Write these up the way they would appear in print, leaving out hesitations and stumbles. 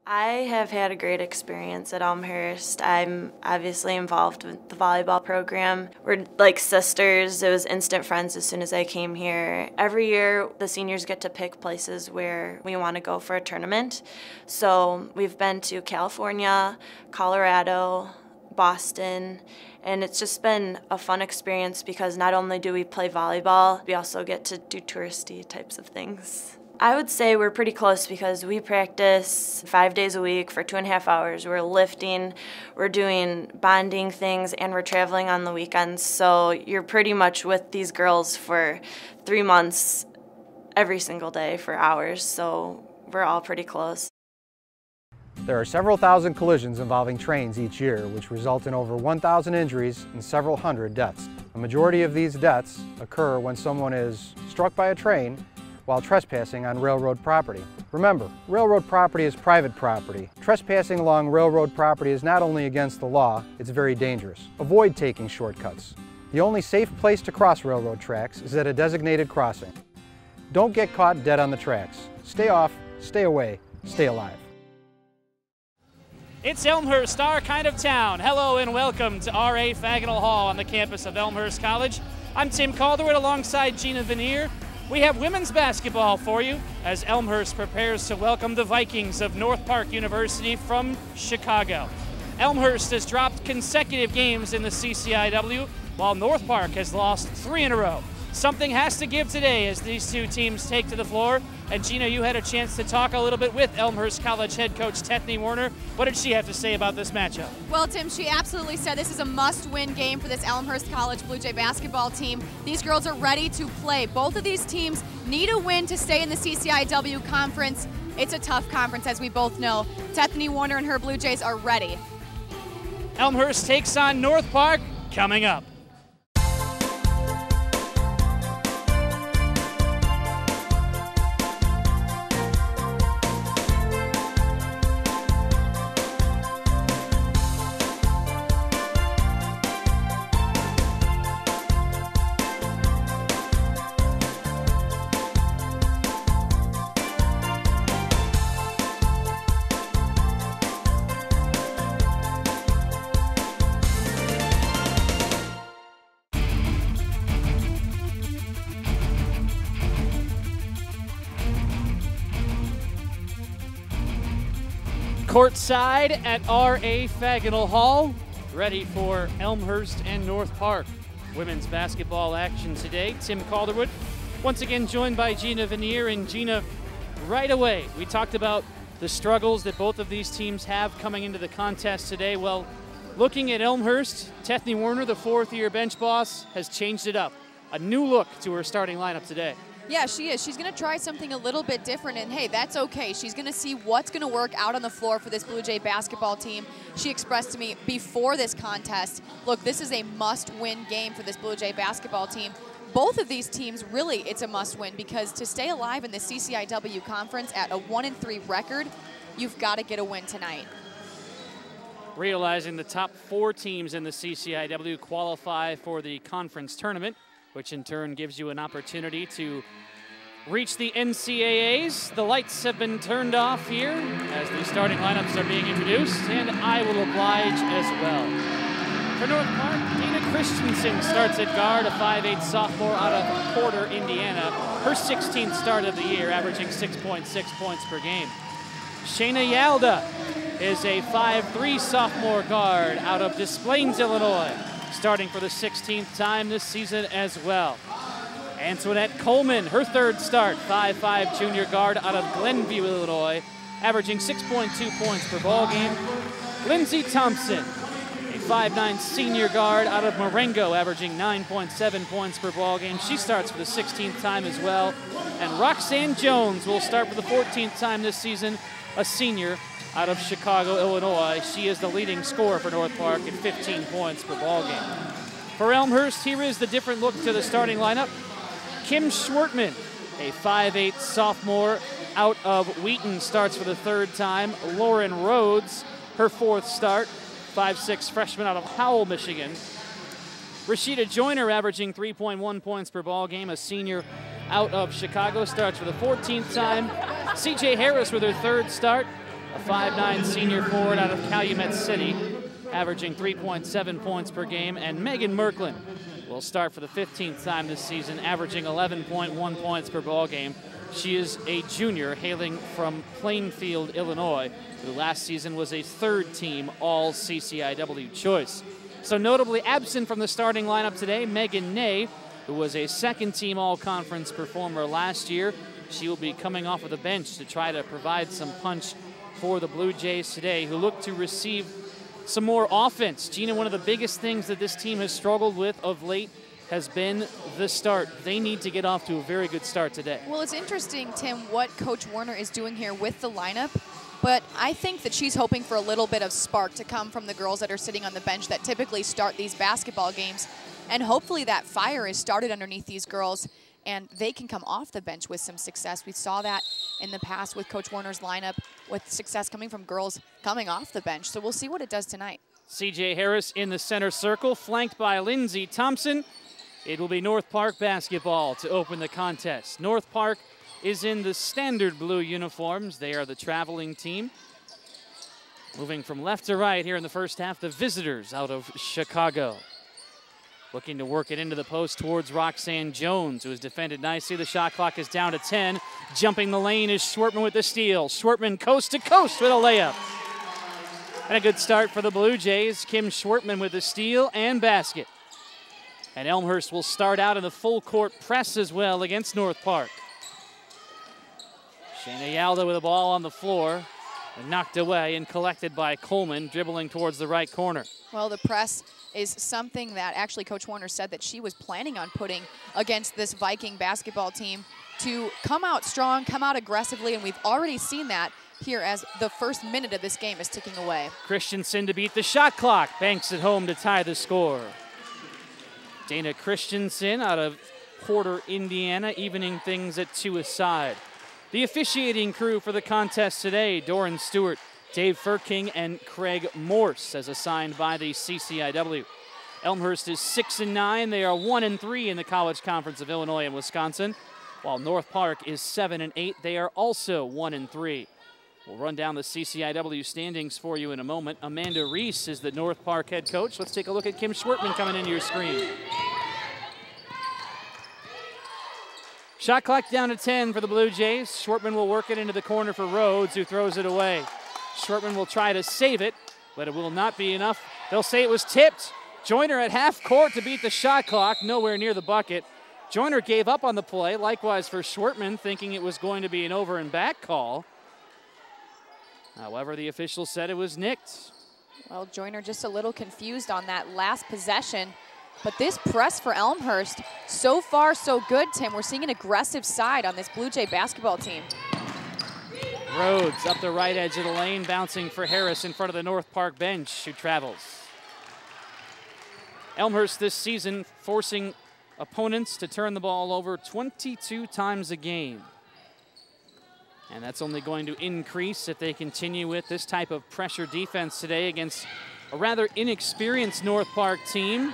I have had a great experience at Elmhurst. I'm obviously involved with the volleyball program. We're like sisters. It was instant friends as soon as I came here. Every year, the seniors get to pick places where we want to go for a tournament. So we've been to California, Colorado, Boston, and it's just been a fun experience because not only do we play volleyball, we also get to do touristy types of things. I would say we're pretty close because we practice 5 days a week for 2.5 hours. We're lifting, we're doing bonding things, and we're traveling on the weekends. So you're pretty much with these girls for 3 months every single day for hours. So we're all pretty close. There are several thousand collisions involving trains each year, which result in over 1,000 injuries and several hundred deaths. A majority of these deaths occur when someone is struck by a train while trespassing on railroad property. Remember, railroad property is private property. Trespassing along railroad property is not only against the law, it's very dangerous. Avoid taking shortcuts. The only safe place to cross railroad tracks is at a designated crossing. Don't get caught dead on the tracks. Stay off, stay away, stay alive. It's Elmhurst, our kind of town. Hello and welcome to R.A. Faginal Hall on the campus of Elmhurst College. I'm Tim Calderwood alongside Gina Veneer. We have women's basketball for you as Elmhurst prepares to welcome the Vikings of North Park University from Chicago. Elmhurst has dropped consecutive games in the CCIW, while North Park has lost 3 in a row. Something has to give today as these two teams take to the floor. And Gina, you had a chance to talk a little bit with Elmhurst College head coach Tethany Warner. What did she have to say about this matchup? Well, Tim, she absolutely said this is a must-win game for this Elmhurst College Blue Jay basketball team. These girls are ready to play. Both of these teams need a win to stay in the CCIW conference. It's a tough conference, as we both know. Tethany Warner and her Blue Jays are ready. Elmhurst takes on North Park coming up. Courtside at R.A. Faginal Hall, ready for Elmhurst and North Park. Women's basketball action today. Tim Calderwood, once again joined by Gina Veneer. And Gina, right away, we talked about the struggles that both of these teams have coming into the contest today. Well, looking at Elmhurst, Tethany Warner, the fourth-year bench boss, has changed it up. A new look to her starting lineup today. Yeah, she is. She's going to try something a little bit different, and hey, that's okay. She's going to see what's going to work out on the floor for this Blue Jay basketball team. She expressed to me before this contest, look, this is a must-win game for this Blue Jay basketball team. Both of these teams, really, it's a must-win because to stay alive in the CCIW conference at a 1-3 record, you've got to get a win tonight. Realizing the top 4 teams in the CCIW qualify for the conference tournament, which in turn gives you an opportunity to reach the NCAAs. The lights have been turned off here as the starting lineups are being introduced, and I will oblige as well. For North Park, Dana Christensen starts at guard, a 5'8" sophomore out of Porter, Indiana. Her 16th start of the year, averaging 6.6 points per game. Shayna Yalda is a 5'3" sophomore guard out of Des Plaines, Illinois, starting for the 16th time this season as well. Antoinette Coleman, her 3rd start, 5'5" junior guard out of Glenview, Illinois, averaging 6.2 points per ball game. Lindsey Thompson, a 5'9" senior guard out of Marengo, averaging 9.7 points per ball game. She starts for the 16th time as well. And Roxanne Jones will start for the 14th time this season, a senior out of Chicago, Illinois. She is the leading scorer for North Park at 15 points per ball game. For Elmhurst, here is the different look to the starting lineup. Kim Schwertman, a 5'8" sophomore out of Wheaton, starts for the 3rd time. Lauren Rhodes, her 4th start, 5'6" freshman out of Howell, Michigan. Rashida Joyner, averaging 3.1 points per ball game, a senior out of Chicago, starts for the 14th time. CJ Harris with her 3rd start. a 5'9" senior forward out of Calumet City, averaging 3.7 points per game. And Megan Merklin will start for the 15th time this season, averaging 11.1 points per ball game. She is a junior hailing from Plainfield, Illinois, who last season was a third-team All-CCIW choice. So notably absent from the starting lineup today, Megan Ney, who was a second-team All-Conference performer last year. She will be coming off of the bench to try to provide some punch for the Blue Jays today, who look to receive some more offense. Gina, one of the biggest things that this team has struggled with of late has been the start. They need to get off to a very good start today. Well, it's interesting, Tim, what Coach Warner is doing here with the lineup, but I think that she's hoping for a little bit of spark to come from the girls that are sitting on the bench that typically start these basketball games. And hopefully that fire is started underneath these girls and they can come off the bench with some success. We saw that in the past with Coach Warner's lineup, with success coming from girls coming off the bench. So we'll see what it does tonight. CJ Harris in the center circle, flanked by Lindsey Thompson. It will be North Park basketball to open the contest. North Park is in the standard blue uniforms. They are the traveling team. Moving from left to right here in the first half, the visitors out of Chicago. Looking to work it into the post towards Roxanne Jones, who has defended nicely. The shot clock is down to 10. Jumping the lane is Schwartman with the steal. Schwartman coast to coast with a layup. And a good start for the Blue Jays. Kim Schwartman with the steal and basket. And Elmhurst will start out in the full court press as well against North Park. Shayna Yalda with the ball on the floor. And knocked away and collected by Coleman, dribbling towards the right corner. Well, the press is something that actually Coach Warner said that she was planning on putting against this Viking basketball team to come out strong, come out aggressively, and we've already seen that here as the first minute of this game is ticking away. Christensen to beat the shot clock. Banks at home to tie the score. Dana Christensen out of Porter, Indiana, evening things at 2 aside. The officiating crew for the contest today, Doran Stewart, Dave Furking, and Craig Morse, as assigned by the CCIW. Elmhurst is 6-9. They are 1-3 in the College Conference of Illinois and Wisconsin, while North Park is 7-8. They are also 1-3. We'll run down the CCIW standings for you in a moment. Amanda Reese is the North Park head coach. Let's take a look at Kim Schwartman coming into your screen. Shot clock down to 10 for the Blue Jays. Schwartman will work it into the corner for Rhodes, who throws it away. Schwartman will try to save it, but it will not be enough. They'll say it was tipped. Joyner at half court to beat the shot clock, nowhere near the bucket. Joyner gave up on the play, likewise for Schwartman, thinking it was going to be an over and back call. However, the official said it was nicked. Well, Joyner just a little confused on that last possession. But this press for Elmhurst, so far so good, Tim. We're seeing an aggressive side on this Blue Jay basketball team. Rhodes up the right edge of the lane, bouncing for Harris in front of the North Park bench, who travels. Elmhurst this season forcing opponents to turn the ball over 22 times a game. And that's only going to increase if they continue with this type of pressure defense today against a rather inexperienced North Park team.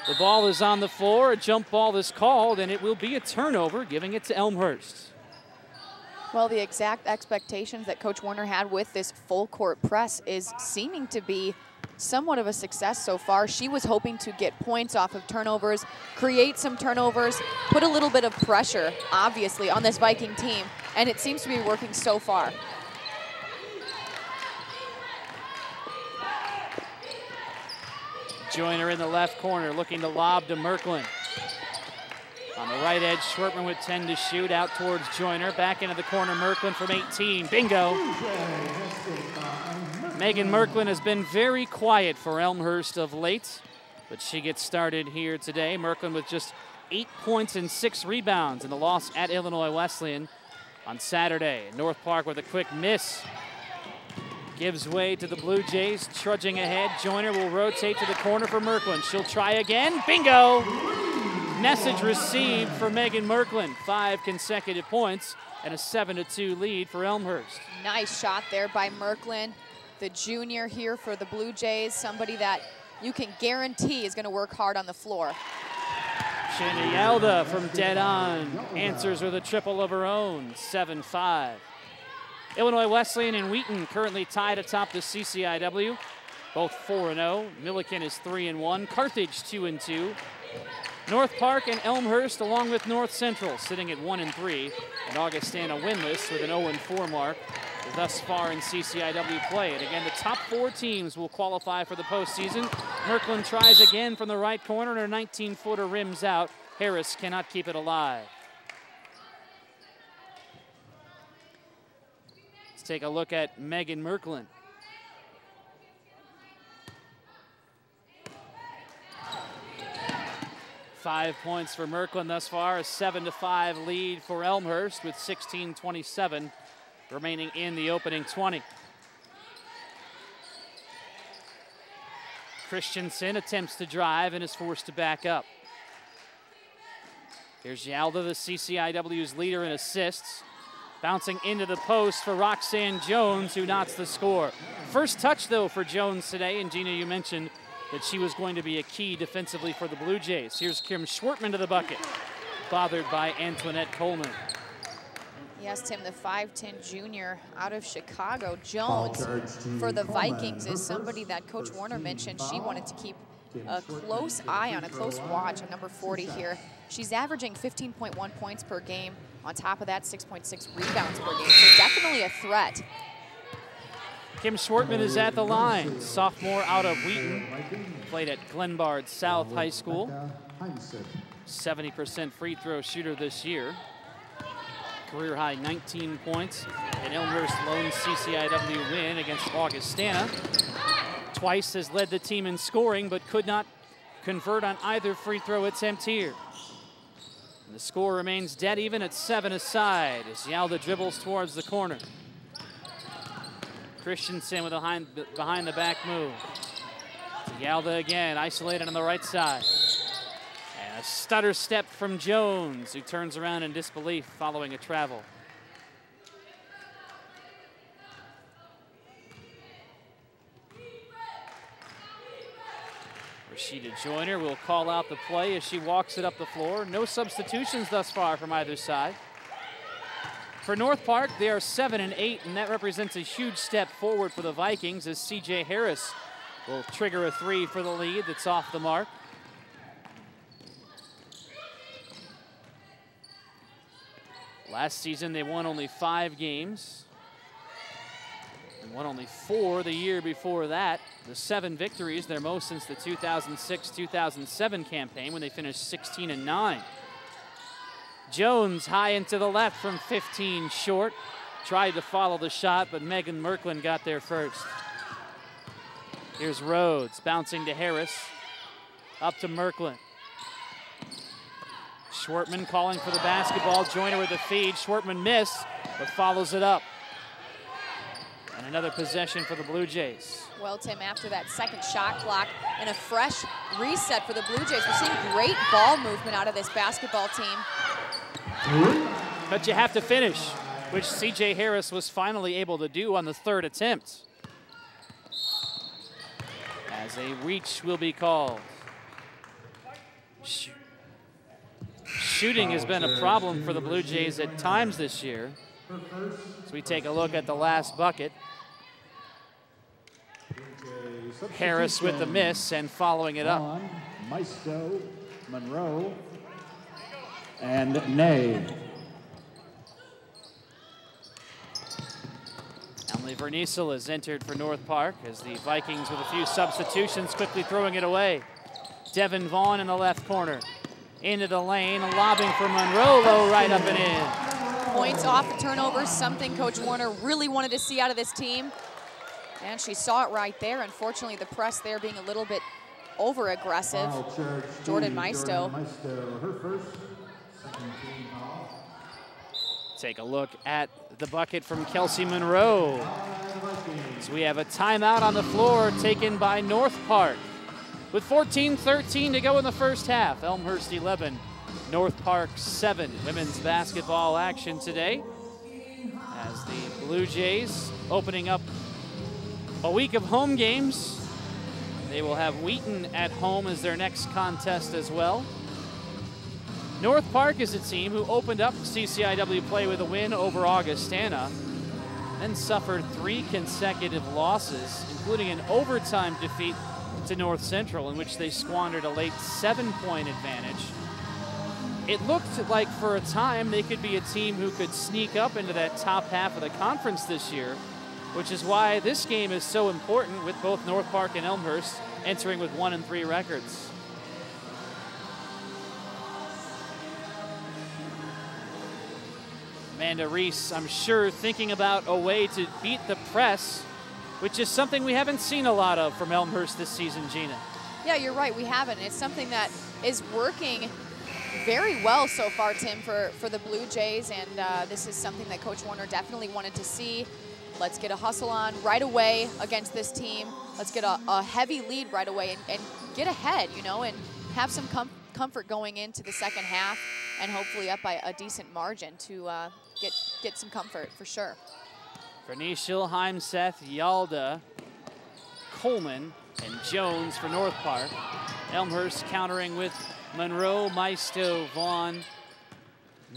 The ball is on the floor, a jump ball is called, and it will be a turnover, giving it to Elmhurst. Well, the exact expectations that Coach Warner had with this full court press is seeming to be somewhat of a success so far. She was hoping to get points off of turnovers, create some turnovers, put a little bit of pressure, obviously, on this Viking team, and it seems to be working so far. Joyner in the left corner, looking to lob to Merklin. On the right edge, Schwartman with 10 to shoot, out towards Joyner. Back into the corner, Merklin from 18. Bingo! Megan Merklin has been very quiet for Elmhurst of late, but she gets started here today. Merklin with just 8 points and 6 rebounds in the loss at Illinois Wesleyan on Saturday. North Park with a quick miss. Gives way to the Blue Jays, trudging ahead. Joyner will rotate to the corner for Merklin. She'll try again. Bingo! Message received for Megan Merklin. 5 consecutive points and a 7-2 lead for Elmhurst. Nice shot there by Merklin, the junior here for the Blue Jays, somebody that you can guarantee is going to work hard on the floor. Shayna Yalda from dead on answers with a triple of her own, 7-5. Illinois Wesleyan and Wheaton currently tied atop the CCIW, both 4-0. Milliken is 3-1. Carthage 2-2. North Park and Elmhurst, along with North Central, sitting at 1-3, and Augustana winless with an 0-4 mark thus far in CCIW play. And again, the top 4 teams will qualify for the postseason. Merklin tries again from the right corner, and her 19-footer rims out. Harris cannot keep it alive. Let's take a look at Megan Merklin. Five points for Merklin thus far, a 7-5 lead for Elmhurst with 16:27 remaining in the opening 20. Christensen attempts to drive and is forced to back up. Here's Yalda, the CCIW's leader in assists. Bouncing into the post for Roxanne Jones, who knots the score. First touch, though, for Jones today, and Gina, you mentioned that she was going to be a key defensively for the Blue Jays. Here's Kim Schwartman to the bucket, bothered by Antoinette Coleman. Yes, Tim, the 5'10 junior out of Chicago. Jones, for the Vikings, is somebody that Coach Warner mentioned she wanted to keep a close eye on, a close watch on number 40 here. She's averaging 15.1 points per game. On top of that, 6.6 rebounds per game, so definitely a threat. Kim Schwartman is at the line, sophomore out of Wheaton. Played at Glenbard South High School. 70% free throw shooter this year. Career high 19 points. An Elmhurst lone CCIW win against Augustana. Twice has led the team in scoring, but could not convert on either free throw attempt here. And the score remains dead even at 7 aside as Yalda dribbles towards the corner. Christensen with a behind the back move. To Yalda again, isolated on the right side. And a stutter step from Jones, who turns around in disbelief following a travel. Rashida Joyner will call out the play as she walks it up the floor. No substitutions thus far from either side. For North Park, they are 7-8, and that represents a huge step forward for the Vikings as C.J. Harris will trigger a 3 for the lead that's off the mark. Last season, they won only 5 games. And won only 4 the year before that. The 7 victories, their most since the 2006-2007 campaign when they finished 16-9. Jones high into the left from 15 short. Tried to follow the shot, but Megan Merklin got there first. Here's Rhodes bouncing to Harris. Up to Merklin. Schwartman calling for the basketball. Joyner with the feed. Schwartman missed, but follows it up. And another possession for the Blue Jays. Well, Tim, after that second shot clock and a fresh reset for the Blue Jays, we're seeing great ball movement out of this basketball team. But you have to finish, which C.J. Harris was finally able to do on the 3rd attempt. As a reach will be called. Shooting has been a problem for the Blue Jays at times this year. So we take a look at the last bucket. Harris with the miss and following it up. Maisto, Monroe, and Ney. Emily Verniesel has entered for North Park as the Vikings with a few substitutions quickly throwing it away. Devin Vaughn in the left corner. Into the lane, lobbing for Monroe, low right up and in. Points off the turnovers, something Coach Warner really wanted to see out of this team. And she saw it right there. Unfortunately, the press there being a little bit over-aggressive. Jordan Maisto. Her first, second team foul. Take a look at the bucket from Kelsey Monroe. So we have a timeout on the floor taken by North Park. With 14:13 to go in the first half, Elmhurst 11, North Park 7. Women's basketball action today as the Blue Jays opening up a week of home games. They will have Wheaton at home as their next contest as well. North Park is a team who opened up CCIW play with a win over Augustana. then suffered 3 consecutive losses, including an overtime defeat to North Central, in which they squandered a late 7-point advantage. It looked like for a time they could be a team who could sneak up into that top half of the conference this year, which is why this game is so important, with both North Park and Elmhurst entering with 1-3 records. Amanda Reese, I'm sure, thinking about a way to beat the press, which is something we haven't seen a lot of from Elmhurst this season, Gina. Yeah, you're right, we haven't. It's something that is working very well so far, Tim, for the Blue Jays, and this is something that Coach Warner definitely wanted to see. Let's get a hustle on right away against this team. Let's get a heavy lead right away and get ahead, you know, and have some comfort going into the second half, and hopefully up by a decent margin to get some comfort for sure. Verniciel, Heimseth, Yalda, Coleman, and Jones for North Park. Elmhurst countering with Monroe, Maisto, Vaughn,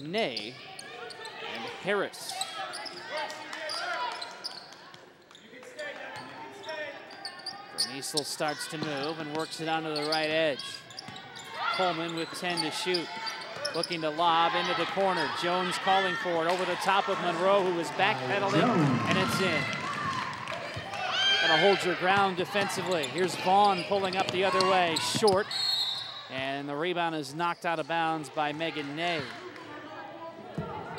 Ney, and Harris. Verniciel starts to move and works it onto the right edge. Coleman with 10 to shoot. Looking to lob into the corner. Jones calling for it over the top of Monroe, who was backpedaling, and it's in. Gotta hold your ground defensively. Here's Vaughn pulling up the other way, short. And the rebound is knocked out of bounds by Megan Ney.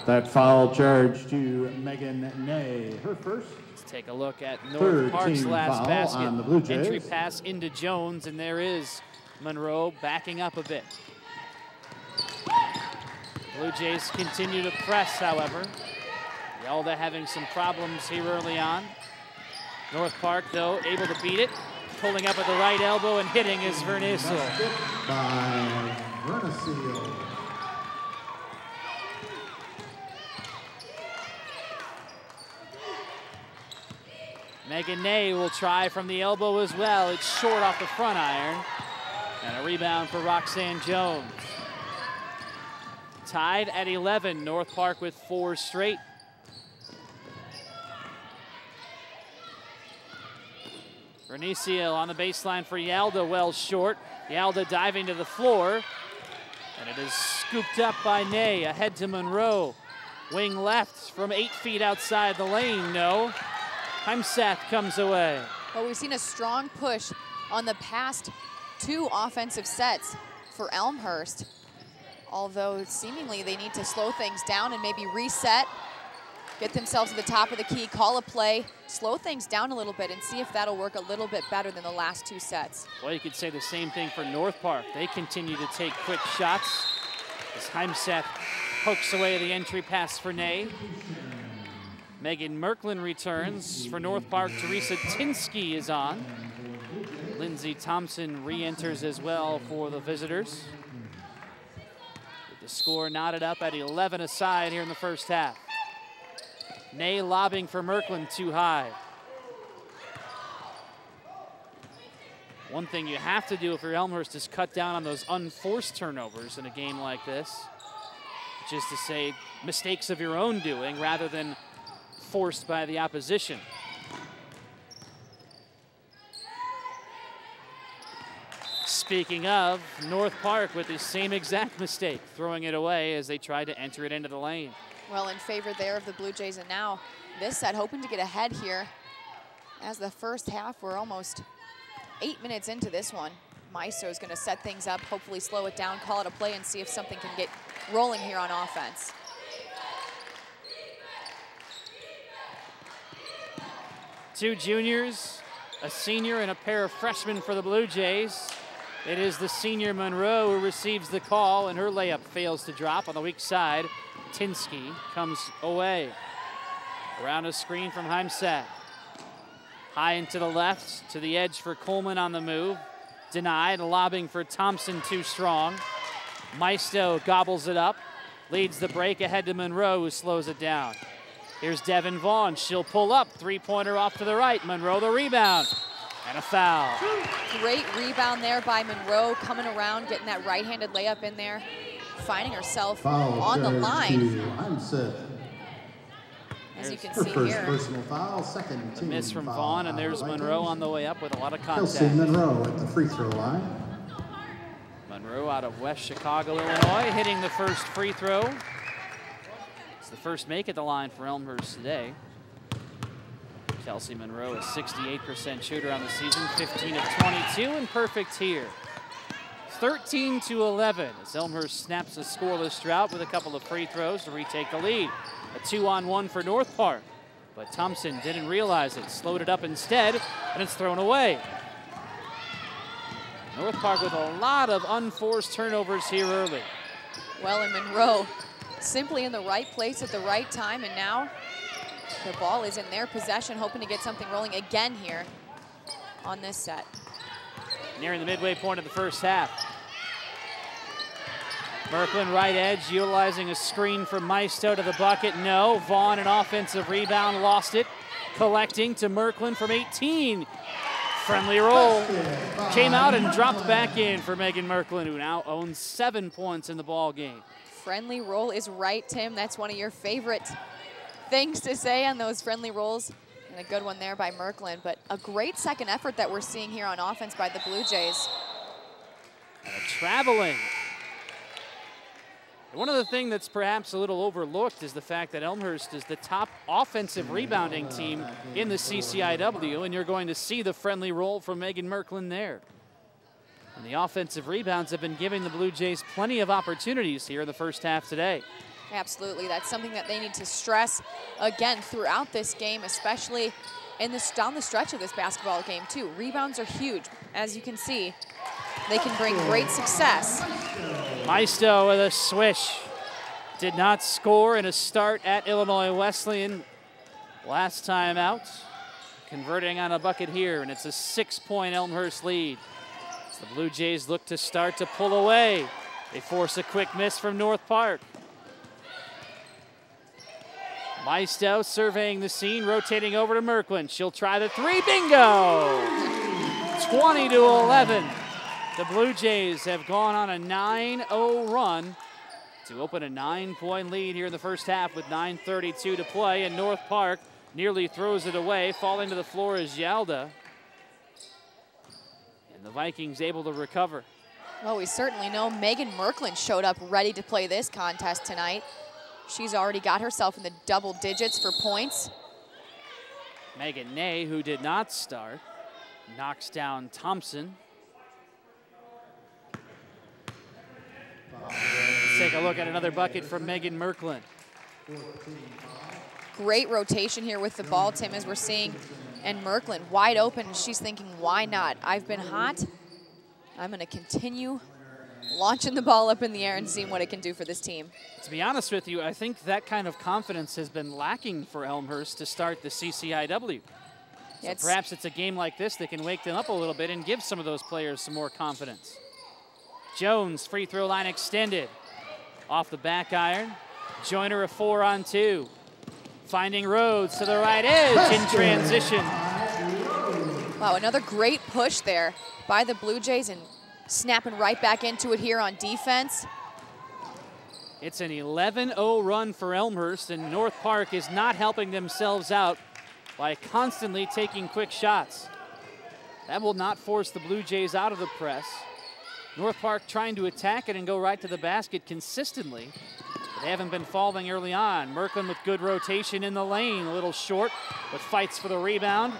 That foul charge to Megan Ney, her first. Let's take a look at North Park's last basket. On the Blue Jays. Entry pass into Jones, and there is Monroe backing up a bit. Blue Jays continue to press, however. Yalda having some problems here early on. North Park, though, able to beat it. Pulling up at the right elbow and hitting is Verniciel. By Verniciel. Megan Ney will try from the elbow as well. It's short off the front iron. And a rebound for Roxanne Jones. Tied at 11, North Park with 4 straight. Verniciel on the baseline for Yalda, well short. Yalda diving to the floor, and it is scooped up by Ney, ahead to Monroe. Wing left from 8 feet outside the lane, no. Heimseth comes away. Well, we've seen a strong push on the past 2 offensive sets for Elmhurst, although seemingly they need to slow things down and maybe reset, get themselves to the top of the key, call a play, slow things down a little bit and see if that'll work a little bit better than the last 2 sets. Well, you could say the same thing for North Park. They continue to take quick shots as Heimseth pokes away the entry pass for Ney. Megan Merklin returns for North Park. Teresa Tinsky is on. Lindsey Thompson re-enters as well for the visitors. With the score knotted up at 11 aside here in the first half. Ney lobbing for Merklin too high. One thing you have to do if you're Elmhurst is cut down on those unforced turnovers in a game like this, which is to say mistakes of your own doing rather than forced by the opposition. Speaking of, North Park with the same exact mistake, throwing it away as they tried to enter it into the lane. Well, in favor there of the Blue Jays, and now this set hoping to get ahead here. As the first half, we're almost 8 minutes into this one. Maisto is going to set things up, hopefully slow it down, call it a play, and see if something can get rolling here on offense. Two juniors, a senior, and a pair of freshmen for the Blue Jays. It is the senior Monroe who receives the call, and her layup fails to drop on the weak side. Tinsky comes away. Around a screen from Heimseth. High and to the left, to the edge for Coleman on the move. Denied, lobbing for Thompson too strong. Maisto gobbles it up, leads the break ahead to Monroe, who slows it down. Here's Devin Vaughn, she'll pull up, 3-pointer off to the right. Monroe the rebound, and a foul. Great rebound there by Monroe, coming around, getting that right-handed layup in there, finding herself on the line. as you can Her see first here. personal foul, second team Miss from foul Vaughn, and on there's the Monroe Vikings. on the way up with a lot of Kelsey contact. Monroe at the free throw line. Monroe out of West Chicago, Illinois, hitting the first free throw. It's the first make at the line for Elmhurst today. Kelsey Monroe, a 68% shooter on the season, 15 of 22, and perfect here. 13-11 as Elmhurst snaps a scoreless drought with a couple of free throws to retake the lead. A 2-on-1 for North Park, but Thompson didn't realize it, slowed it up instead, and it's thrown away. North Park with a lot of unforced turnovers here early. Well, and Monroe simply in the right place at the right time, and now the ball is in their possession, hoping to get something rolling again here on this set. Nearing the midway point of the first half. Merklin right edge, utilizing a screen from Maisto to the bucket. No, Vaughn an offensive rebound, lost it. Collecting to Merklin from 18. Friendly roll. Came out and dropped back in for Megan Merklin, who now owns 7 points in the ball game. Friendly roll is right, Tim. That's one of your favorite things to say on those friendly rolls. And a good one there by Merklin, but a great second effort that we're seeing here on offense by the Blue Jays. Traveling. One of the things that's perhaps a little overlooked is the fact that Elmhurst is the top offensive rebounding team in the CCIW, and you're going to see the friendly roll from Megan Merklin there. And the offensive rebounds have been giving the Blue Jays plenty of opportunities here in the first half today. Absolutely, that's something that they need to stress again throughout this game, especially down the stretch of this basketball game too. Rebounds are huge. As you can see, they can bring great success. Maisto with a swish. Did not score in a start at Illinois Wesleyan last time out. Converting on a bucket here, and it's a 6-point Elmhurst lead. As the Blue Jays look to start to pull away. They force a quick miss from North Park. Maisto surveying the scene, rotating over to Merklin. She'll try the three, bingo! 20-11. The Blue Jays have gone on a 9-0 run to open a 9-point lead here in the first half with 9:32 to play, and North Park nearly throws it away. Falling to the floor is Yalda. And the Vikings able to recover. Well, we certainly know Megan Merklin showed up ready to play this contest tonight. She's already got herself in the double digits for points. Megan Ney, who did not start, knocks down Thompson. Let's take a look at another bucket from Megan Merklin. Great rotation here with the ball, Tim, as we're seeing. And Merklin wide open. She's thinking, why not? I've been hot. I'm going to continue launching the ball up in the air and seeing what it can do for this team. To be honest with you, I think that kind of confidence has been lacking for Elmhurst to start the CCIW. So perhaps it's a game like this that can wake them up a little bit and give some of those players some more confidence. Jones, free throw line extended. Off the back iron. Joyner a 4-on-2. Finding Rhodes to the right edge in transition. Wow, another great push there by the Blue Jays and snapping right back into it here on defense. It's an 11-0 run for Elmhurst, and North Park is not helping themselves out by constantly taking quick shots. That will not force the Blue Jays out of the press. North Park trying to attack it and go right to the basket consistently. But they haven't been falling early on. Merklin with good rotation in the lane. A little short, but fights for the rebound.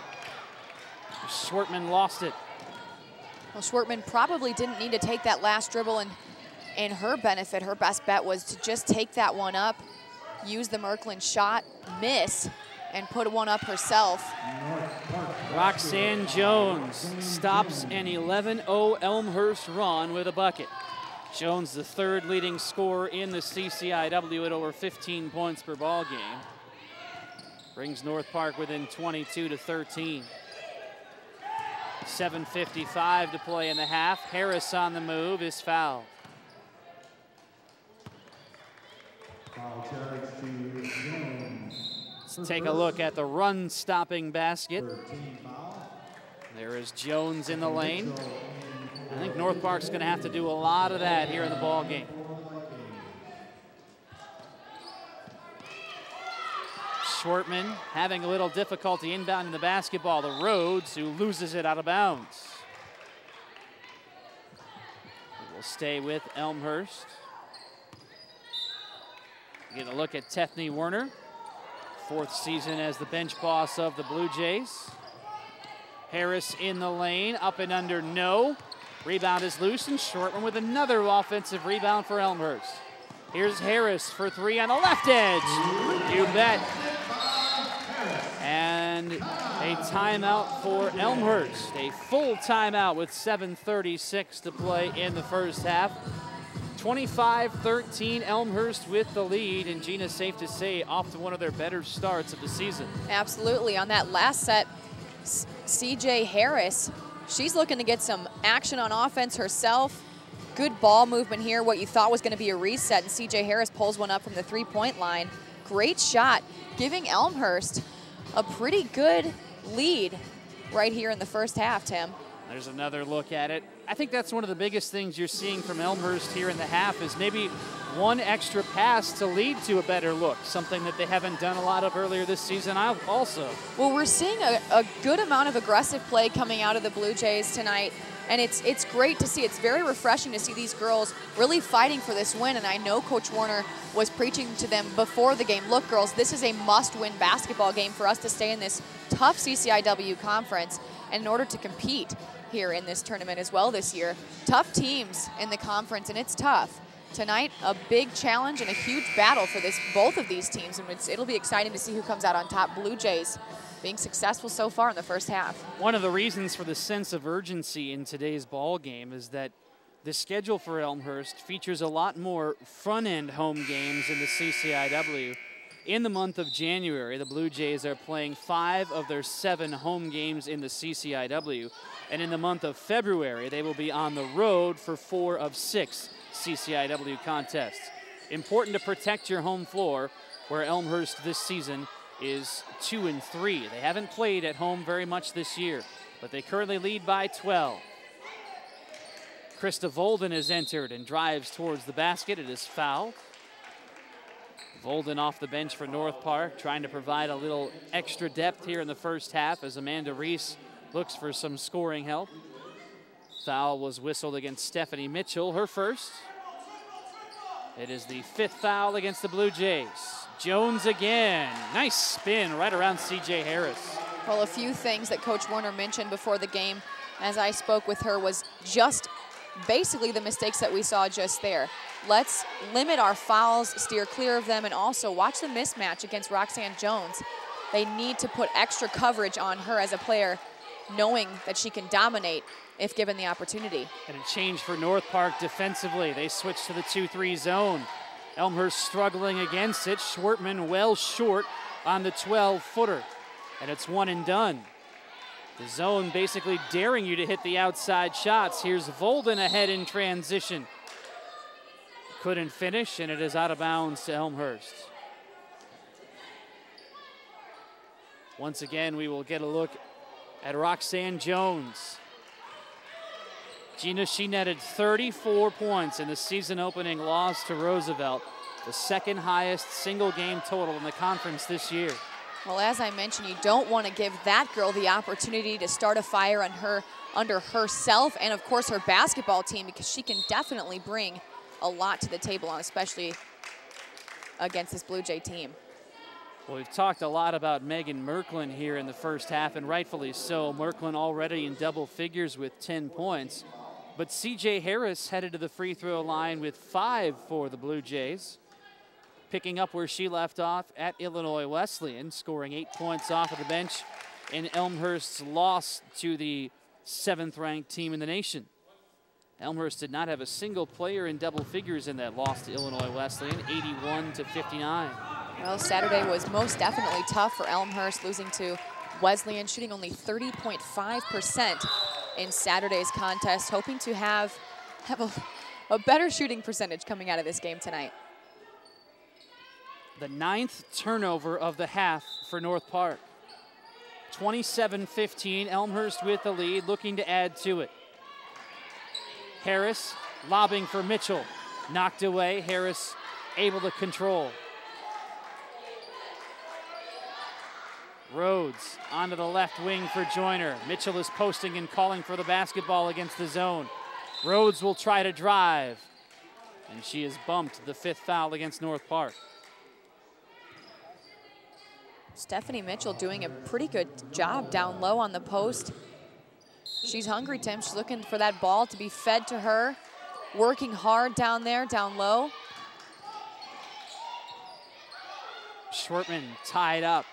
Schwartman lost it. Well, Schwartman probably didn't need to take that last dribble, and in her benefit, her best bet was to just take that one up, use the Merklin shot, miss, and put one up herself. Roxanne Jones stops an 11-0 Elmhurst run with a bucket. Jones, the third leading scorer in the CCIW at over 15 points per ball game. Brings North Park within 22-13. 7:55 to play in the half. Harris on the move is fouled. Let's take a look at the run-stopping basket. There is Jones in the lane. I think North Park's going to have to do a lot of that here in the ball game. Schwartman having a little difficulty inbounding the basketball to Rhodes, who loses it out of bounds. We'll stay with Elmhurst. Get a look at Tethny Werner, 4th season as the bench boss of the Blue Jays. Harris in the lane, up and under, no. Rebound is loose, and Schwartman with another offensive rebound for Elmhurst. Here's Harris for 3 on the left edge. You bet. And a timeout for Elmhurst. A full timeout with 7:36 to play in the first half. 25-13, Elmhurst with the lead, and Gina, safe to say, off to one of their better starts of the season. Absolutely. On that last set, CJ Harris, she's looking to get some action on offense herself. Good ball movement here, what you thought was going to be a reset, and CJ Harris pulls one up from the 3-point line. Great shot, giving Elmhurst a pretty good lead right here in the first half, Tim. There's another look at it. I think that's one of the biggest things you're seeing from Elmhurst here in the half is maybe one extra pass to lead to a better look, something that they haven't done a lot of earlier this season also. Well, we're seeing a good amount of aggressive play coming out of the Blue Jays tonight, and it's great to see. It's very refreshing to see these girls really fighting for this win, and I know Coach Warner was preaching to them before the game, look, girls, this is a must-win basketball game for us to stay in this tough CCIW conference, and in order to compete here in this tournament as well this year. Tough teams in the conference, and it's tough. Tonight, a big challenge and a huge battle for both of these teams, and it'll be exciting to see who comes out on top. Blue Jays being successful so far in the first half. One of the reasons for the sense of urgency in today's ball game is that the schedule for Elmhurst features a lot more front-end home games in the CCIW. In the month of January, the Blue Jays are playing 5 of their 7 home games in the CCIW. And in the month of February, they will be on the road for 4 of 6 CCIW contests. Important to protect your home floor, where Elmhurst this season is 2-3. They haven't played at home very much this year, but they currently lead by 12. Krista Volden has entered and drives towards the basket. It is fouled. Volden off the bench for North Park, trying to provide a little extra depth here in the first half as Amanda Reese looks for some scoring help. Foul was whistled against Stephanie Mitchell, her first. It is the 5th foul against the Blue Jays. Jones again. Nice spin right around CJ Harris. Well, a few things that Coach Warner mentioned before the game as I spoke with her was just basically the mistakes that we saw just there. Let's limit our fouls, steer clear of them, and also watch the mismatch against Roxanne Jones. They need to put extra coverage on her as a player, knowing that she can dominate if given the opportunity. And a change for North Park defensively. They switch to the 2-3 zone. Elmhurst struggling against it. Schwartman well short on the 12-footer. And it's one and done. The zone basically daring you to hit the outside shots. Here's Volden ahead in transition. Couldn't finish, and it is out of bounds to Elmhurst. Once again, we will get a look at Roxanne Jones. Gina, she netted 34 points in the season opening loss to Roosevelt, the 2nd highest single game total in the conference this year. Well, as I mentioned, you don't want to give that girl the opportunity to start a fire on under herself and, of course, her basketball team, because she can definitely bring a lot to the table, especially against this Blue Jay team. Well, we've talked a lot about Megan Merklin here in the first half, and rightfully so. Merklin already in double figures with 10 points. But CJ Harris headed to the free throw line with 5 for the Blue Jays, picking up where she left off at Illinois Wesleyan, scoring 8 points off of the bench in Elmhurst's loss to the 7th-ranked team in the nation. Elmhurst did not have a single player in double figures in that loss to Illinois Wesleyan, 81-59. Well, Saturday was most definitely tough for Elmhurst, losing to Wesleyan, shooting only 30.5% in Saturday's contest, hoping to have a better shooting percentage coming out of this game tonight. The 9th turnover of the half for North Park. 27-15, Elmhurst with the lead, looking to add to it. Harris lobbing for Mitchell, knocked away. Harris able to control. Rhodes onto the left wing for Joyner. Mitchell is posting and calling for the basketball against the zone. Rhodes will try to drive, and she is bumped, the 5th foul against North Park. Stephanie Mitchell doing a pretty good job down low on the post. She's hungry, Tim. She's looking for that ball to be fed to her. Working hard down there, down low. Schwartman tied up.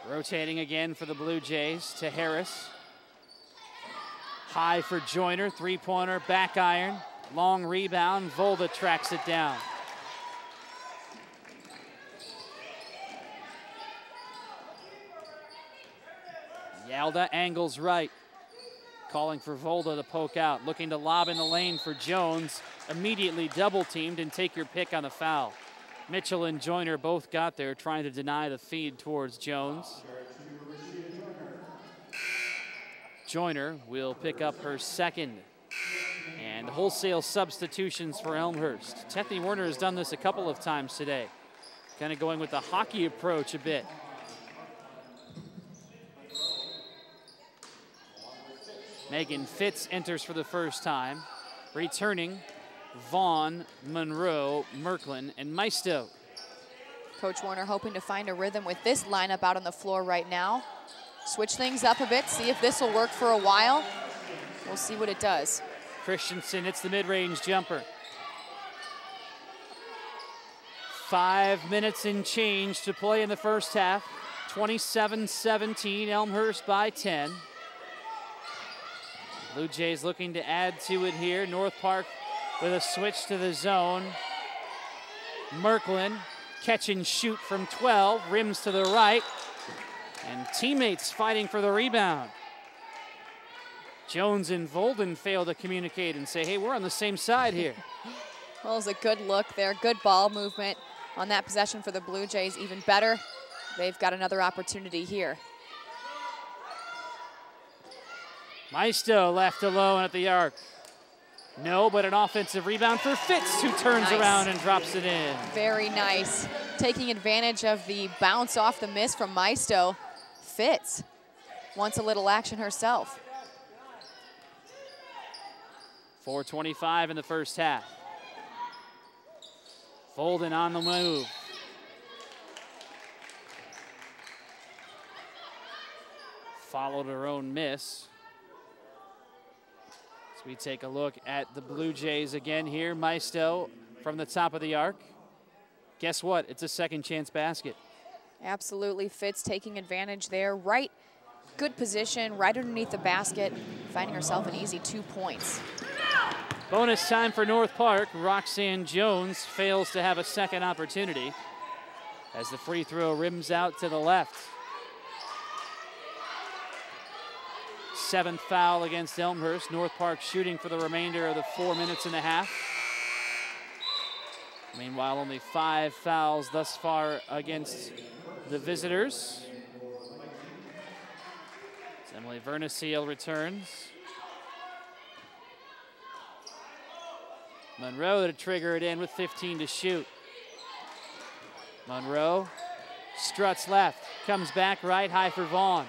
Rotating again for the Blue Jays to Harris. High for Joyner, 3-pointer, back iron. Long rebound, Volda tracks it down. Yalda angles right. Calling for Volda to poke out. Looking to lob in the lane for Jones. Immediately double teamed and take your pick on the foul. Mitchell and Joyner both got there trying to deny the feed towards Jones. Joyner will pick up her 2nd. And wholesale substitutions for Elmhurst. Tethany Werner has done this a couple of times today. Kind of going with the hockey approach a bit. Megan Fitz enters for the first time. Returning, Vaughn, Monroe, Merklin, and Maisto. Coach Werner hoping to find a rhythm with this lineup out on the floor right now. Switch things up a bit, see if this will work for a while. We'll see what it does. Christensen hits the mid-range jumper. 5 minutes and change to play in the first half. 27-17, Elmhurst by 10. Blue Jays looking to add to it here. North Park with a switch to the zone. Merklin, catch and shoot from 12, rims to the right. And teammates fighting for the rebound. Jones and Volden fail to communicate and say, hey, we're on the same side here. Well, it was a good look there. Good ball movement on that possession for the Blue Jays. Even better, they've got another opportunity here. Maisto left alone at the arc. No, but an offensive rebound for Fitz, who turns around and drops it in. Very nice. Taking advantage of the bounce off the miss from Maisto. Fitz wants a little action herself. 4:25 in the first half. Volden on the move. Followed her own miss. So we take a look at the Blue Jays again here. Maisto from the top of the arc. Guess what? It's a second chance basket. Absolutely. Fitz taking advantage there. Right, good position, right underneath the basket, finding herself an easy 2 points. Bonus time for North Park. Roxanne Jones fails to have a second opportunity as the free throw rims out to the left. 7th foul against Elmhurst. North Park shooting for the remainder of the 4 minutes and a half. Meanwhile, only 5 fouls thus far against the visitors. Emily Vernaciel returns. Monroe to trigger it in with 15 to shoot. Monroe struts left, comes back right, high for Vaughn.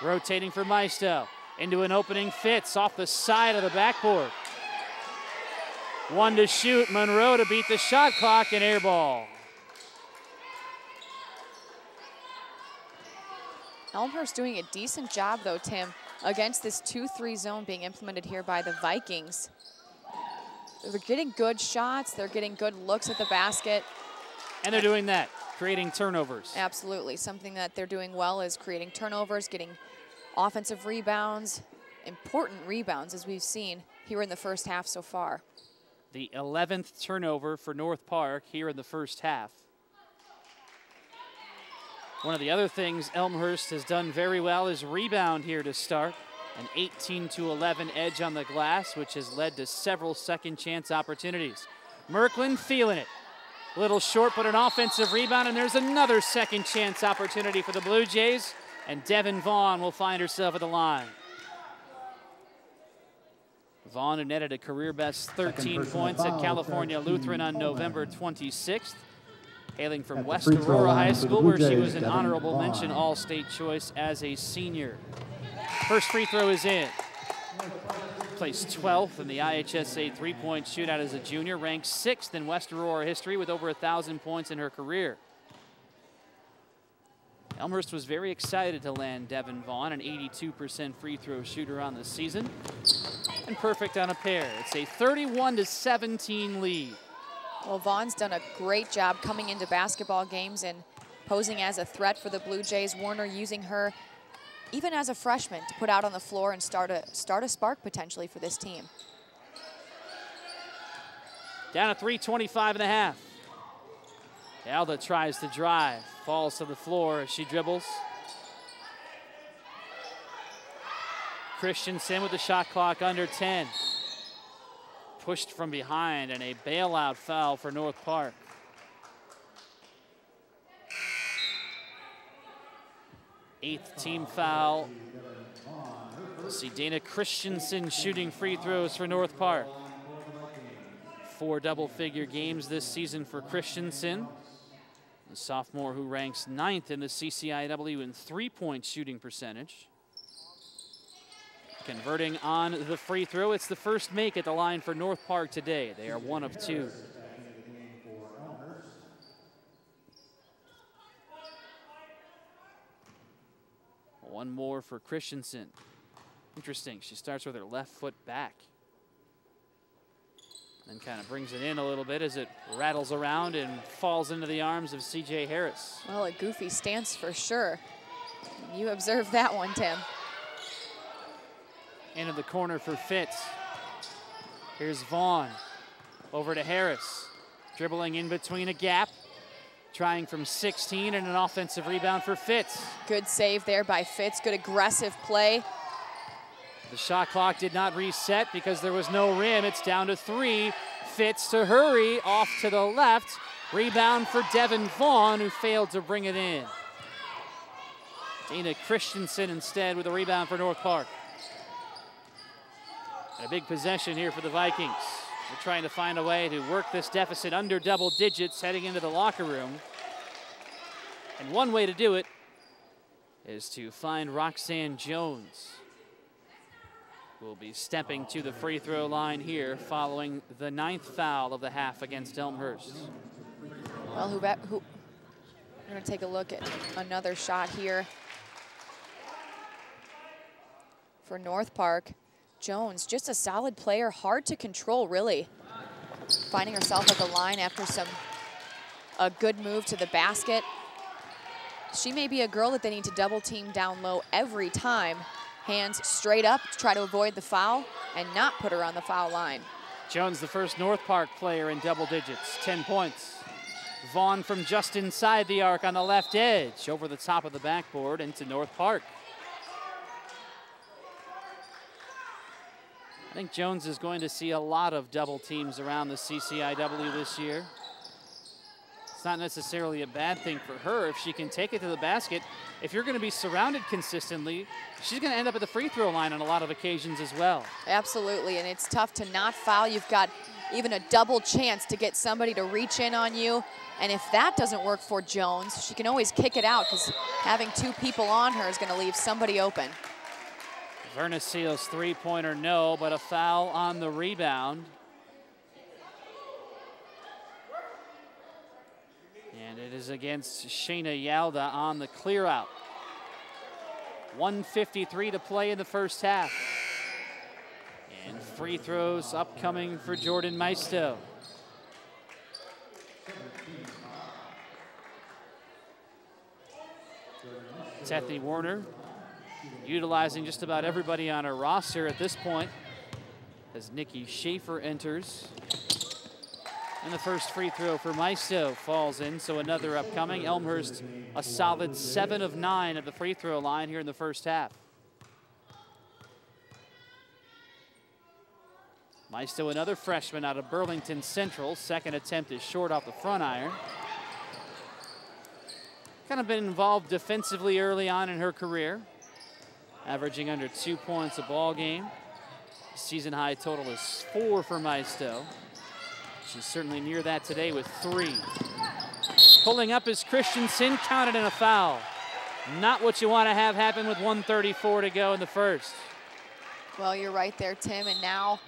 Rotating for Maisto. Into an opening Fitz off the side of the backboard. 1 to shoot, Monroe to beat the shot clock and air ball. Elmhurst doing a decent job though, Tim, against this 2-3 zone being implemented here by the Vikings. They're getting good shots, they're getting good looks at the basket. And they're doing that, creating turnovers. Absolutely, something that they're doing well is creating turnovers, getting offensive rebounds, important rebounds as we've seen here in the first half so far. The 11th turnover for North Park here in the first half. One of the other things Elmhurst has done very well is rebound here to start. An 18-11 edge on the glass, which has led to several second chance opportunities. Merklin feeling it. A little short, but an offensive rebound, and there's another second chance opportunity for the Blue Jays, and Devin Vaughn will find herself at the line. Vaughn, who netted a career best 13 points at California Lutheran on November 26th, hailing from West Aurora High School, where she was an honorable mention All-State choice as a senior. First free throw is in. Placed 12th in the IHSA three-point shootout as a junior, ranked 6th in West Aurora history with over 1,000 points in her career. Elmhurst was very excited to land Devin Vaughn, an 82% free throw shooter on the season, and perfect on a pair. It's a 31-17 lead. Well, Vaughn's done a great job coming into basketball games and posing as a threat for the Blue Jays. Warner using her even as a freshman to put out on the floor and start a spark potentially for this team. Down at 3:25.5. Alda tries to drive, falls to the floor as she dribbles. Christensen with the shot clock under 10. Pushed from behind, and a bailout foul for North Park. Eighth team foul. We'll see Dana Christensen shooting free throws for North Park. 4 double-figure games this season for Christensen, the sophomore who ranks 9th in the CCIW in three-point shooting percentage. Converting on the free throw. It's the first make at the line for North Park today. They are 1 of 2. One more for Christensen. Interesting, she starts with her left foot back. Then kind of brings it in a little bit as it rattles around and falls into the arms of C.J. Harris. Well, a goofy stance for sure. You observed that one, Tim. Into the corner for Fitz. Here's Vaughn. Over to Harris. Dribbling in between a gap. Trying from 16 and an offensive rebound for Fitz. Good save there by Fitz. Good aggressive play. The shot clock did not reset because there was no rim. It's down to 3. Fitz to hurry off to the left. Rebound for Devin Vaughn, who failed to bring it in. Dana Christensen instead with a rebound for North Park. And a big possession here for the Vikings. They're trying to find a way to work this deficit under double digits heading into the locker room. And one way to do it is to find Roxanne Jones, who will be stepping to the free throw line here following the 9th foul of the half against Elmhurst. Well, we're going to take a look at another shot here for North Park. Jones, just a solid player, hard to control, really. Finding herself at the line after a good move to the basket. She may be a girl that they need to double team down low every time. Hands straight up to try to avoid the foul and not put her on the foul line. Jones, the first North Park player in double digits, 10 points. Vaughn from just inside the arc on the left edge, over the top of the backboard into North Park. I think Jones is going to see a lot of double teams around the CCIW this year. It's not necessarily a bad thing for her if she can take it to the basket. If you're going to be surrounded consistently, she's going to end up at the free throw line on a lot of occasions as well. Absolutely, and it's tough to not foul. You've got even a double chance to get somebody to reach in on you. And if that doesn't work for Jones, she can always kick it out because having 2 people on her is going to leave somebody open. Verna Seals three-pointer, no, but a foul on the rebound. And it is against Shayna Yalda on the clear out. 1:53 to play in the first half. And free throws upcoming for Jordan Maisto. Tethany Warner utilizing just about everybody on her roster at this point as Nikki Schaefer enters. And the first free throw for Maisto falls in, so another upcoming. Elmhurst a solid 7 of 9 at the free throw line here in the first half. Maisto, another freshman out of Burlington Central. Second attempt is short off the front iron. Kind of been involved defensively early on in her career, averaging under 2 points a ball game. Season high total is 4 for Maisto. She's certainly near that today with 3. pulling up is Christensen, counted in a foul. Not what you want to have happen with 1:34 to go in the first. Well, you're right there, Tim, and now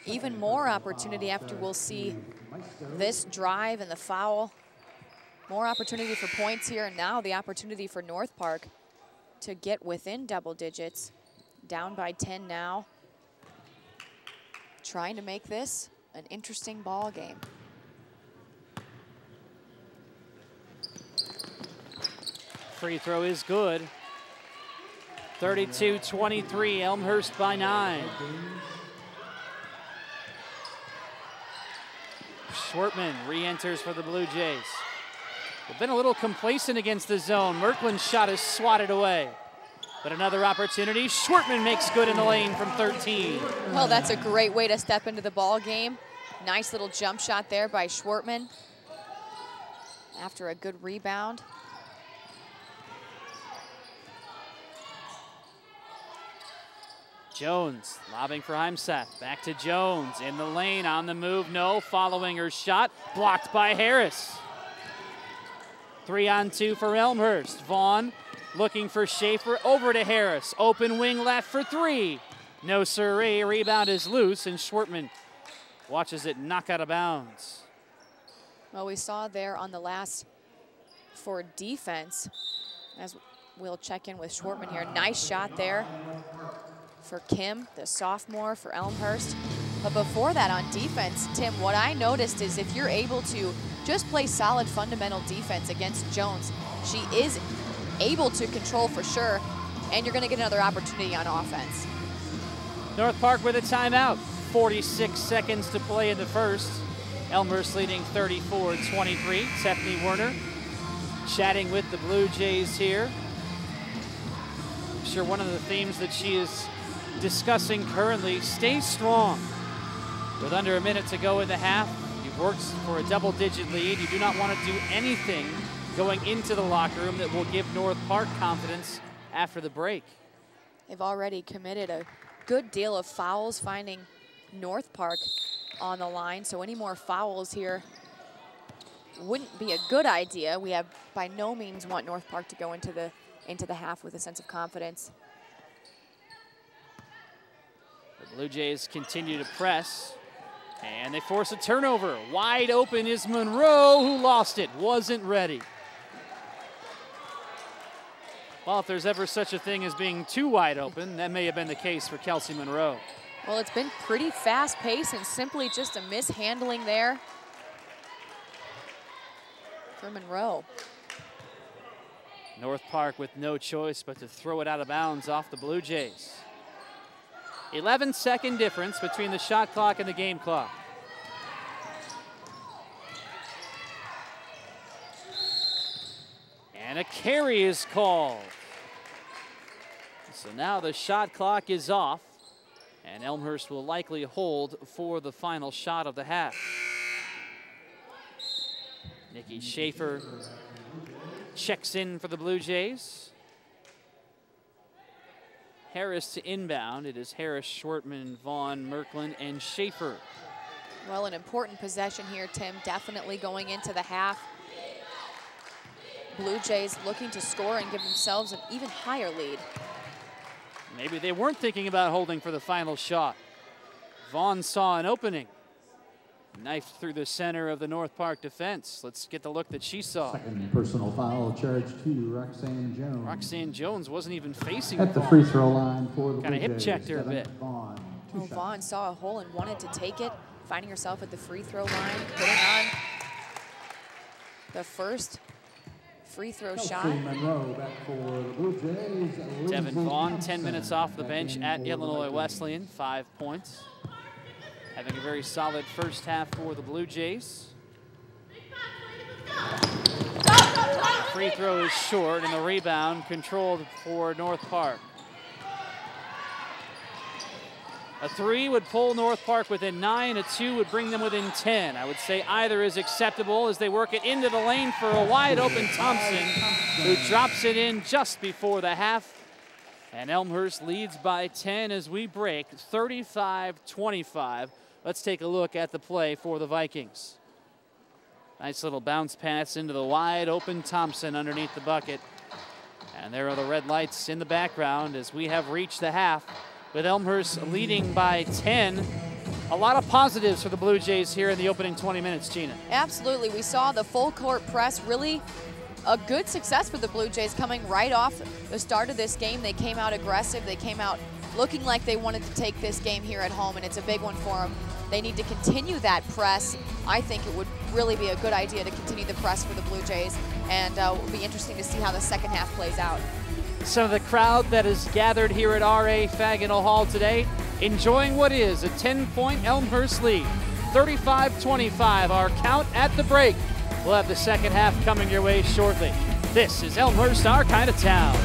even more opportunity after we'll see this drive and the foul. More opportunity for points here, and now the opportunity for North Park to get within double digits. Down by 10 now. Trying to make this an interesting ball game. Free throw is good. 32-23, Elmhurst by 9. Schwartman re-enters for the Blue Jays. They've been a little complacent against the zone. Merkland's shot is swatted away. But another opportunity. Schwartman makes good in the lane from 13. Well, that's a great way to step into the ball game. Nice little jump shot there by Schwartman after a good rebound. Jones lobbing for Heimsath. Back to Jones in the lane, on the move, no. Following her shot, blocked by Harris. 3-on-2 for Elmhurst. Vaughn looking for Schaefer, over to Harris. Open wing left for 3. No siree, rebound is loose, and Schwartman watches it knock out of bounds. Well, we saw there on the last for defense, as we'll check in with Schwartman here. Nice shot there for Kim, the sophomore for Elmhurst. But before that on defense, Tim, what I noticed is if you're able to just play solid fundamental defense against Jones, she is able to control for sure, and you're gonna get another opportunity on offense. North Park with a timeout. 46 seconds to play in the first. Elmhurst leading 34-23. Stephanie Werner chatting with the Blue Jays here. I'm sure one of the themes that she is discussing currently, stay strong. With under a minute to go in the half, you've worked for a double-digit lead. You do not want to do anything going into the locker room that will give North Park confidence after the break. They've already committed a good deal of fouls, finding North Park on the line, so any more fouls here wouldn't be a good idea. We have by no means want North Park to go into the half with a sense of confidence. The Blue Jays continue to press, and they force a turnover. Wide open is Monroe, who lost it, wasn't ready. Well, if there's ever such a thing as being too wide open, that may have been the case for Kelsey Monroe. Well, it's been pretty fast paced and simply just a mishandling there for Monroe. North Park with no choice but to throw it out of bounds off the Blue Jays. 11-second difference between the shot clock and the game clock. And a carry is called. So now the shot clock is off, and Elmhurst will likely hold for the final shot of the half. Nikki Schaefer checks in for the Blue Jays. Harris to inbound. It is Harris, Schwartman, Vaughn, Merkland, and Schaefer. Well, an important possession here, Tim, definitely going into the half. Blue Jays looking to score and give themselves an even higher lead. Maybe they weren't thinking about holding for the final shot. Vaughn saw an opening. Knifed through the center of the North Park defense. Let's get the look that she saw. Second personal foul charge to Roxanne Jones. Roxanne Jones wasn't even facing at the Vaughn. free throw line for the Kind of hip checked her a bit. Vaughn, Well, Vaughn saw a hole and wanted to take it, finding herself at the free throw line, putting on the first free throw shot. Monroe back for the Blue Jays. Devin Vaughn, 10 minutes off the bench at Illinois Wesleyan, 5 points. Having a very solid first half for the Blue Jays. Free throw is short, and the rebound controlled for North Park. A 3 would pull North Park within 9, a 2 would bring them within 10. I would say either is acceptable as they work it into the lane for a wide open Thompson, who drops it in just before the half. And Elmhurst leads by 10 as we break, 35-25. Let's take a look at the play for the Vikings. Nice little bounce pass into the wide open Thompson underneath the bucket. And there are the red lights in the background as we have reached the half with Elmhurst leading by 10. A lot of positives for the Blue Jays here in the opening 20 minutes, Gina. Absolutely. We saw the full court press, really a good success for the Blue Jays coming right off the start of this game. They came out aggressive. They came out looking like they wanted to take this game here at home, and it's a big one for them. They need to continue that press. I think it would really be a good idea to continue the press for the Blue Jays, and it will be interesting to see how the second half plays out. Some of the crowd that is gathered here at R.A. Faginal Hall today enjoying what is a 10-point Elmhurst lead. 35-25, our count at the break. We'll have the second half coming your way shortly. This is Elmhurst, our kind of town.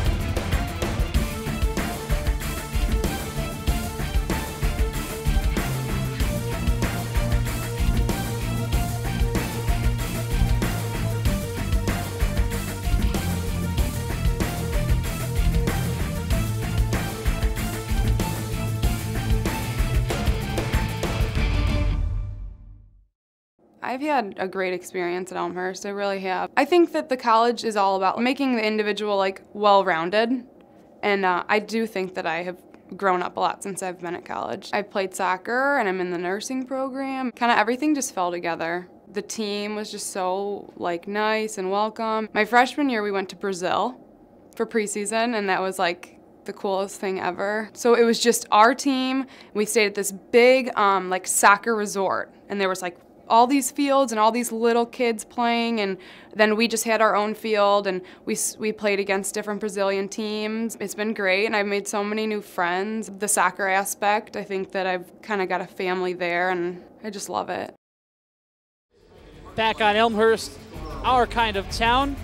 I've had a great experience at Elmhurst, I really have. I think that the college is all about making the individual well-rounded, and I do think that I have grown up a lot since I've been at college. I've played soccer and I'm in the nursing program. Kind of everything just fell together. The team was just so nice and welcome. My freshman year we went to Brazil for preseason, and that was the coolest thing ever. So it was just our team. We stayed at this big soccer resort, and there was all these fields and all these little kids playing, and then we just had our own field, and we played against different Brazilian teams. It's been great, and I've made so many new friends. The soccer aspect, I think that I've kind of got a family there, and I just love it. Back on Elmhurst, our kind of town.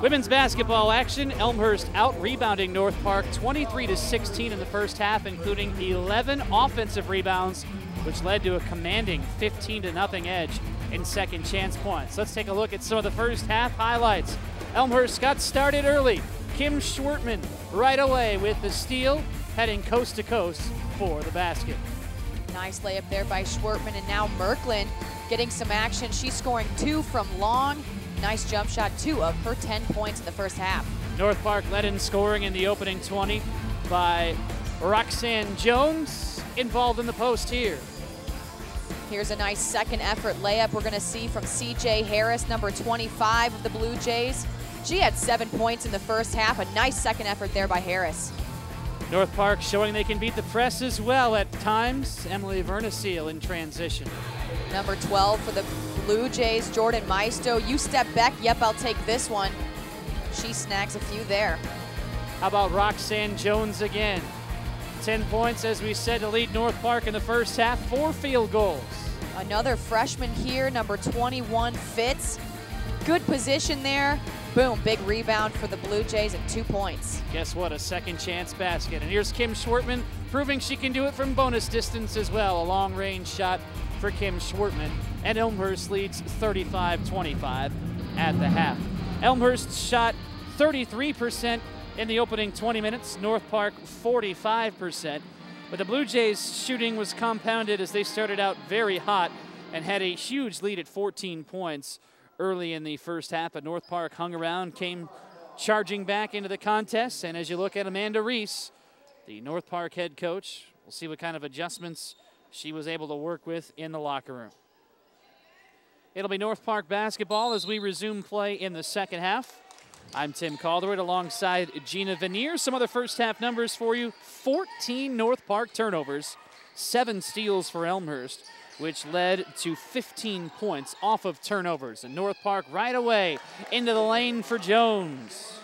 Women's basketball action. Elmhurst out rebounding North Park 23-16 in the first half, including 11 offensive rebounds, which led to a commanding 15-0 edge in second chance points. Let's take a look at some of the first half highlights. Elmhurst got started early. Kim Schwartman right away with the steal, heading coast to coast for the basket. Nice layup there by Schwartman, and now Merklin getting some action. She's scoring 2 from long. Nice jump shot, 2 of her 10 points in the first half. North Park led in scoring in the opening 20 by Roxanne Jones, involved in the post here. Here's a nice second effort layup we're going to see from C.J. Harris, number 25 of the Blue Jays. She had 7 points in the first half. A nice second effort there by Harris. North Park showing they can beat the press as well at times. Emily Vernaseal in transition. Number 12 for the Blue Jays, Jordan Maisto. You step back, yep, I'll take this one. She snags a few there. How about Roxanne Jones again? 10 points, as we said, to lead North Park in the first half, 4 field goals. Another freshman here, number 21, Fitz. Good position there. Boom, big rebound for the Blue Jays and 2 points. Guess what, a second chance basket. And here's Kim Schwartman proving she can do it from bonus distance as well. A long range shot for Kim Schwartman. And Elmhurst leads 35-25 at the half. Elmhurst shot 33% in the opening 20 minutes, North Park 45%. But the Blue Jays' shooting was compounded as they started out very hot and had a huge lead at 14 points early in the first half. But North Park hung around, came charging back into the contest. And as you look at Amanda Reese, the North Park head coach, we'll see what kind of adjustments she was able to work with in the locker room. It'll be North Park basketball as we resume play in the second half. I'm Tim Calderwood alongside Gina Vanier. Some other first half numbers for you. 14 North Park turnovers, 7 steals for Elmhurst, which led to 15 points off of turnovers. And North Park right away into the lane for Jones.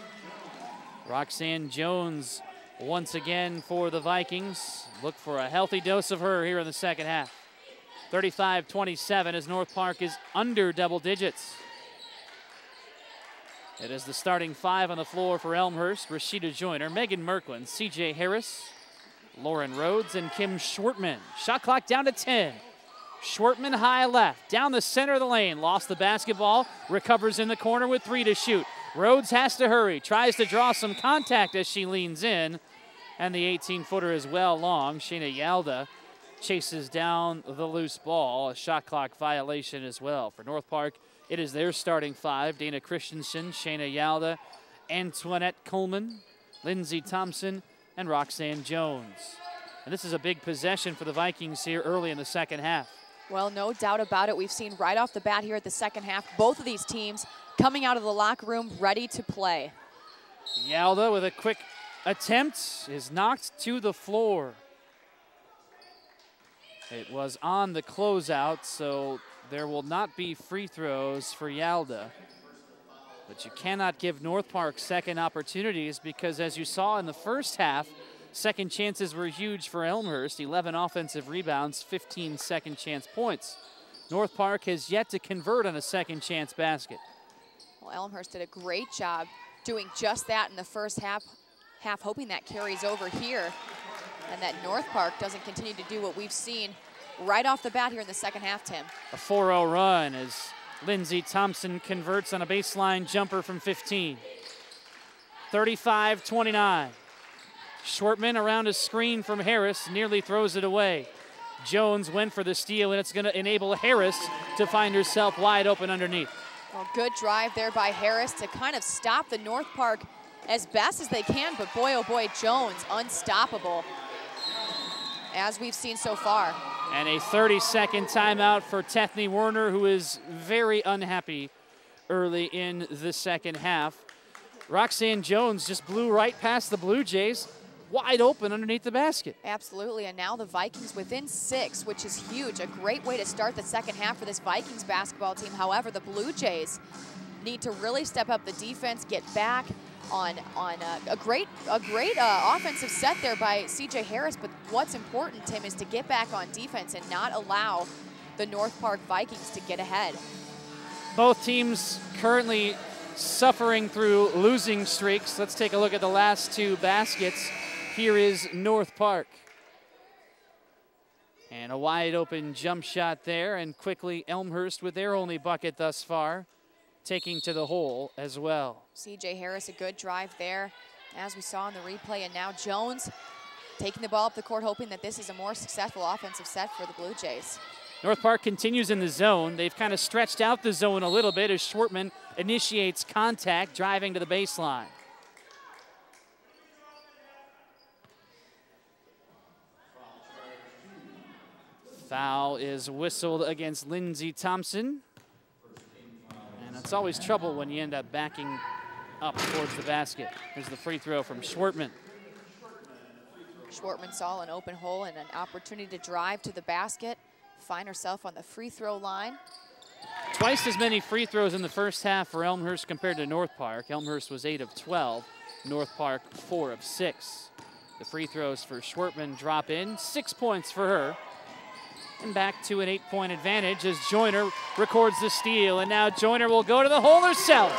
Roxanne Jones once again for the Vikings. Look for a healthy dose of her here in the second half. 35-27 as North Park is under double digits. It is the starting 5 on the floor for Elmhurst. Rashida Joyner, Megan Merklin, C.J. Harris, Lauren Rhodes, and Kim Schwartman. Shot clock down to 10. Schwartman high left, down the center of the lane. Lost the basketball, recovers in the corner with 3 to shoot. Rhodes has to hurry, tries to draw some contact as she leans in. And the 18-footer is well long. Sheena Yalda chases down the loose ball. A shot clock violation as well. For North Park, It is their starting five: Dana Christensen, Shayna Yalda, Antoinette Coleman, Lindsey Thompson, and Roxanne Jones. And this is a big possession for the Vikings here early in the second half. Well, no doubt about it. We've seen right off the bat here at the second half, both of these teams coming out of the locker room ready to play. Yalda with a quick attempt is knocked to the floor. It was on the closeout, so there will not be free throws for Yalda. But you cannot give North Park second opportunities because, as you saw in the first half, second chances were huge for Elmhurst. 11 offensive rebounds, 15 second chance points. North Park has yet to convert on a second chance basket. Well, Elmhurst did a great job doing just that in the first half, hoping that carries over here and that North Park doesn't continue to do what we've seen right off the bat here in the second half, Tim. A 4-0 run as Lindsey Thompson converts on a baseline jumper from 15. 35-29. Shortman around a screen from Harris, nearly throws it away. Jones went for the steal, and it's going to enable Harris to find herself wide open underneath. Well, good drive there by Harris to kind of stop the North Park as best as they can, but boy, oh boy, Jones, unstoppable, as we've seen so far. And a 30-second timeout for Tethany Werner, who is very unhappy early in the second half. Roxanne Jones just blew right past the Blue Jays, wide open underneath the basket. Absolutely, and now the Vikings within 6, which is huge. A great way to start the second half for this Vikings basketball team. However, the Blue Jays need to really step up the defense, get back on a great offensive set there by C.J. Harris. But what's important, Tim, is to get back on defense and not allow the North Park Vikings to get ahead. Both teams currently suffering through losing streaks. Let's take a look at the last two baskets. Here is North Park. And a wide open jump shot there, and quickly Elmhurst with their only bucket thus far, taking to the hole as well. C.J. Harris, a good drive there, as we saw in the replay, and now Jones taking the ball up the court, hoping that this is a more successful offensive set for the Blue Jays. North Park continues in the zone. They've kind of stretched out the zone a little bit as Schwartman initiates contact, driving to the baseline. Foul is whistled against Lindsey Thompson. And it's always trouble when you end up backing up towards the basket. Here's the free throw from Schwartman. Schwartman saw an open hole and an opportunity to drive to the basket, find herself on the free throw line. Twice as many free throws in the first half for Elmhurst compared to North Park. Elmhurst was 8 of 12, North Park 4 of 6. The free throws for Schwartman drop in, 6 points for her. And back to an 8-point advantage as Joyner records the steal. And now Joyner will go to the hole herself.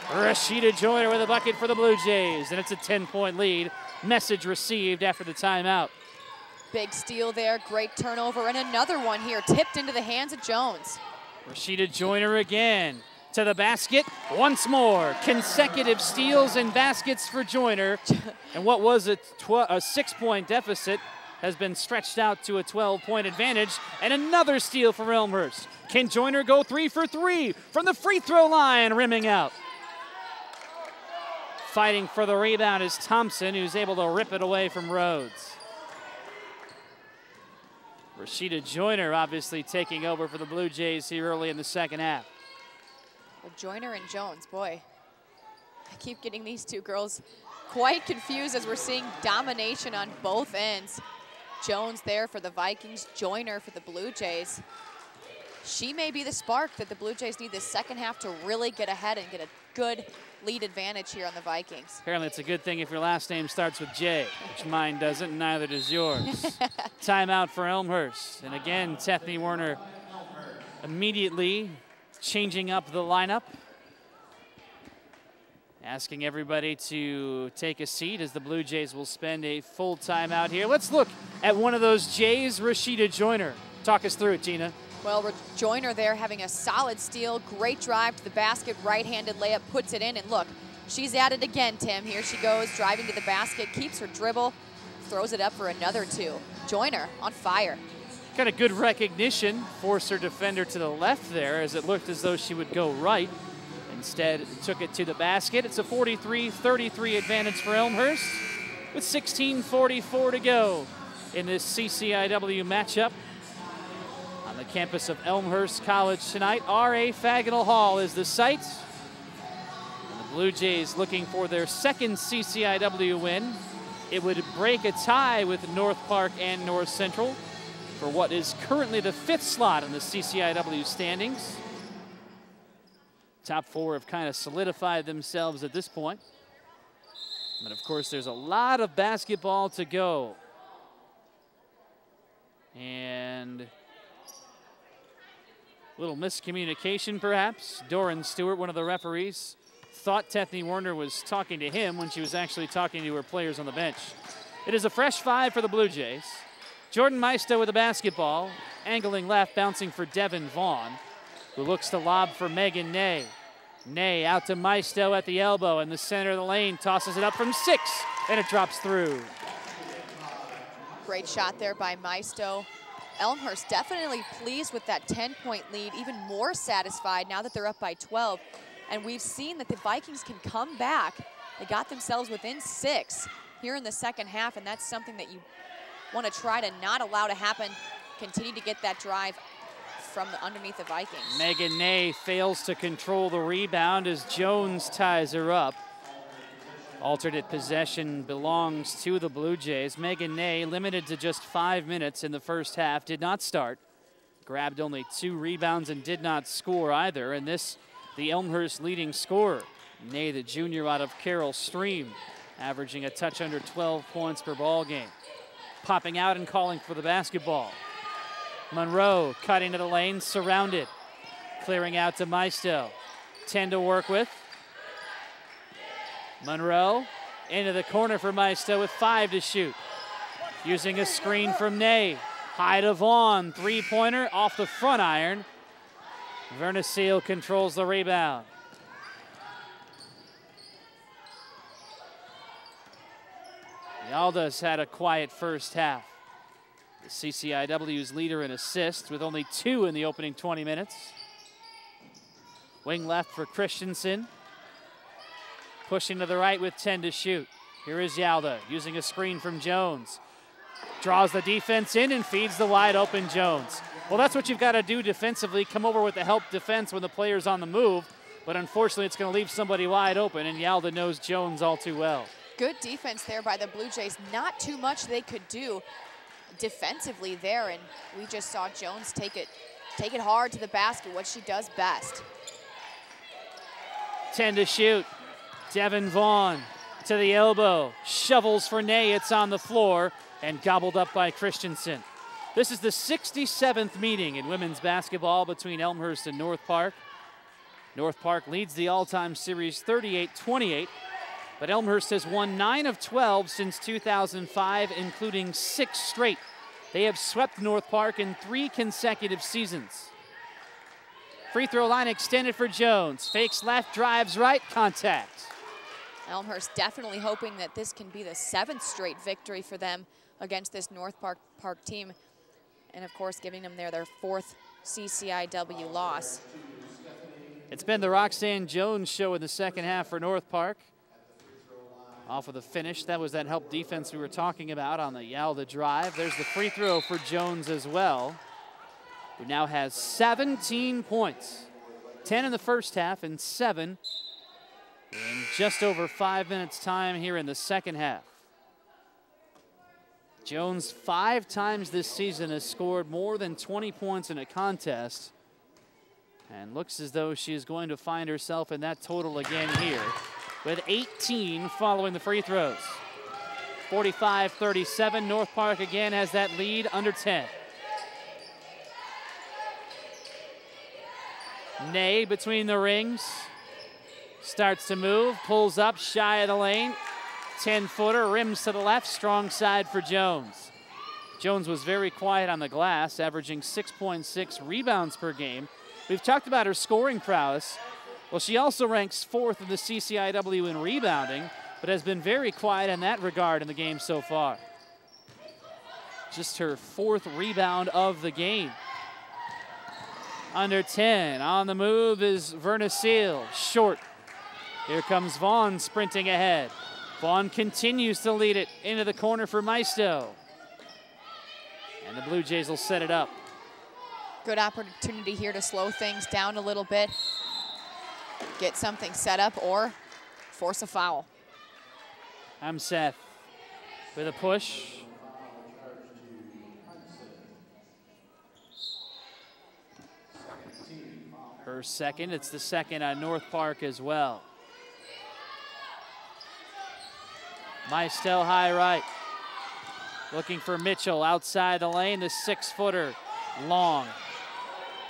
Rashida Joyner with a bucket for the Blue Jays. And it's a 10-point lead. Message received after the timeout. Big steal there, great turnover, and another one here, tipped into the hands of Jones. Rashida Joyner again to the basket once more. Consecutive steals and baskets for Joyner. And what was a 6-point deficit has been stretched out to a 12-point advantage, and another steal for Elmhurst. Can Joyner go 3 for 3 from the free throw line, rimming out? Fighting for the rebound is Thompson, who's able to rip it away from Rhodes. Rashida Joyner obviously taking over for the Blue Jays here early in the second half. Well, Joyner and Jones, boy, I keep getting these two girls quite confused as we're seeing domination on both ends. Jones there for the Vikings, Joyner for the Blue Jays. She may be the spark that the Blue Jays need this second half to really get ahead and get a good lead advantage here on the Vikings. Apparently it's a good thing if your last name starts with J, which mine doesn't, and neither does yours. Timeout for Elmhurst. And again, Tethany Werner immediately changing up the lineup. Asking everybody to take a seat as the Blue Jays will spend a full timeout here. Let's look at one of those Jays, Rashida Joyner. Talk us through it, Tina. Well, Joyner there having a solid steal, great drive to the basket, right-handed layup, puts it in, and look, she's at it again, Tim. Here she goes, driving to the basket, keeps her dribble, throws it up for another 2. Joyner on fire. Got a good recognition, forced her defender to the left there as it looked as though she would go right. Instead, took it to the basket. It's a 43-33 advantage for Elmhurst with 16:44 to go in this CCIW matchup. On the campus of Elmhurst College tonight, R.A. Faginal Hall is the site. And the Blue Jays looking for their second CCIW win. It would break a tie with North Park and North Central for what is currently the 5th slot in the CCIW standings. Top 4 have kind of solidified themselves at this point. But of course, there's a lot of basketball to go. And a little miscommunication, perhaps. Doran Stewart, one of the referees, thought Tethany Werner was talking to him when she was actually talking to her players on the bench. It is a fresh 5 for the Blue Jays. Jordan Maisto with the basketball, angling left, bouncing for Devin Vaughn, who looks to lob for Megan Ney. Ney out to Maisto at the elbow in the center of the lane, tosses it up from 6, and it drops through. Great shot there by Maisto. Elmhurst definitely pleased with that 10-point lead, even more satisfied now that they're up by 12. And we've seen that the Vikings can come back. They got themselves within 6 here in the second half, and that's something that you want to try to not allow to happen. Continue to get that drive from underneath the Vikings. Megan Ney fails to control the rebound as Jones ties her up. Alternate possession belongs to the Blue Jays. Megan Ney, limited to just 5 minutes in the first half, did not start. Grabbed only 2 rebounds and did not score either. And this, the Elmhurst leading scorer. Ney, the junior out of Carroll Stream, averaging a touch under 12 points per ball game. Popping out and calling for the basketball. Monroe cutting to the lane, surrounded. Clearing out to Maisto. 10 to work with. Monroe into the corner for Maisto with 5 to shoot. Using a screen from Ney. High to Vaughn, 3-pointer off the front iron. Vernacil controls the rebound. Yalda's had a quiet first half. The CCIW's leader in assists with only 2 in the opening 20 minutes. Wing left for Christensen. Pushing to the right with 10 to shoot. Here is Yalda using a screen from Jones. Draws the defense in and feeds the wide open Jones. Well, that's what you've got to do defensively. Come over with the help defense when the player's on the move. But unfortunately, it's going to leave somebody wide open, and Yalda knows Jones all too well. Good defense there by the Blue Jays. Not too much they could do defensively there, and we just saw Jones take it hard to the basket, what she does best. 10 to shoot. Devin Vaughn to the elbow. Shovels for Ney. It's on the floor and gobbled up by Christensen. This is the 67th meeting in women's basketball between Elmhurst and North Park. North Park leads the all-time series 38-28. But Elmhurst has won 9 of 12 since 2005, including 6 straight. They have swept North Park in 3 consecutive seasons. Free throw line extended for Jones. Fakes left, drives right, contact. Elmhurst definitely hoping that this can be the 7th straight victory for them against this North Park team. And of course, giving them their 4th CCIW loss. It's been the Roxanne Jones show in the second half for North Park. Off of the finish, that was that help defense we were talking about on the Yalda drive. There's the free throw for Jones as well, who now has 17 points. 10 in the first half and 7 in just over 5 minutes time here in the second half. Jones 5 times this season has scored more than 20 points in a contest and looks as though she is going to find herself in that total again here, with 18 following the free throws. 45-37, North Park again has that lead under 10. Ney between the rings, starts to move, pulls up, shy of the lane. 10-footer, rims to the left, strong side for Jones. Jones was very quiet on the glass, averaging 6.6 rebounds per game. We've talked about her scoring prowess. Well, she also ranks 4th in the CCIW in rebounding, but has been very quiet in that regard in the game so far. just her 4th rebound of the game. Under 10, on the move is Verna Seal, short. Here comes Vaughn sprinting ahead. Vaughn continues to lead it into the corner for Maisto. And the Blue Jays will set it up. Good opportunity here to slow things down a little bit, get something set up, or force a foul. I'm Seth with a push. Her second, it's the second on North Park as well. Maisto high right. Looking for Mitchell outside the lane, the 6-footer, long.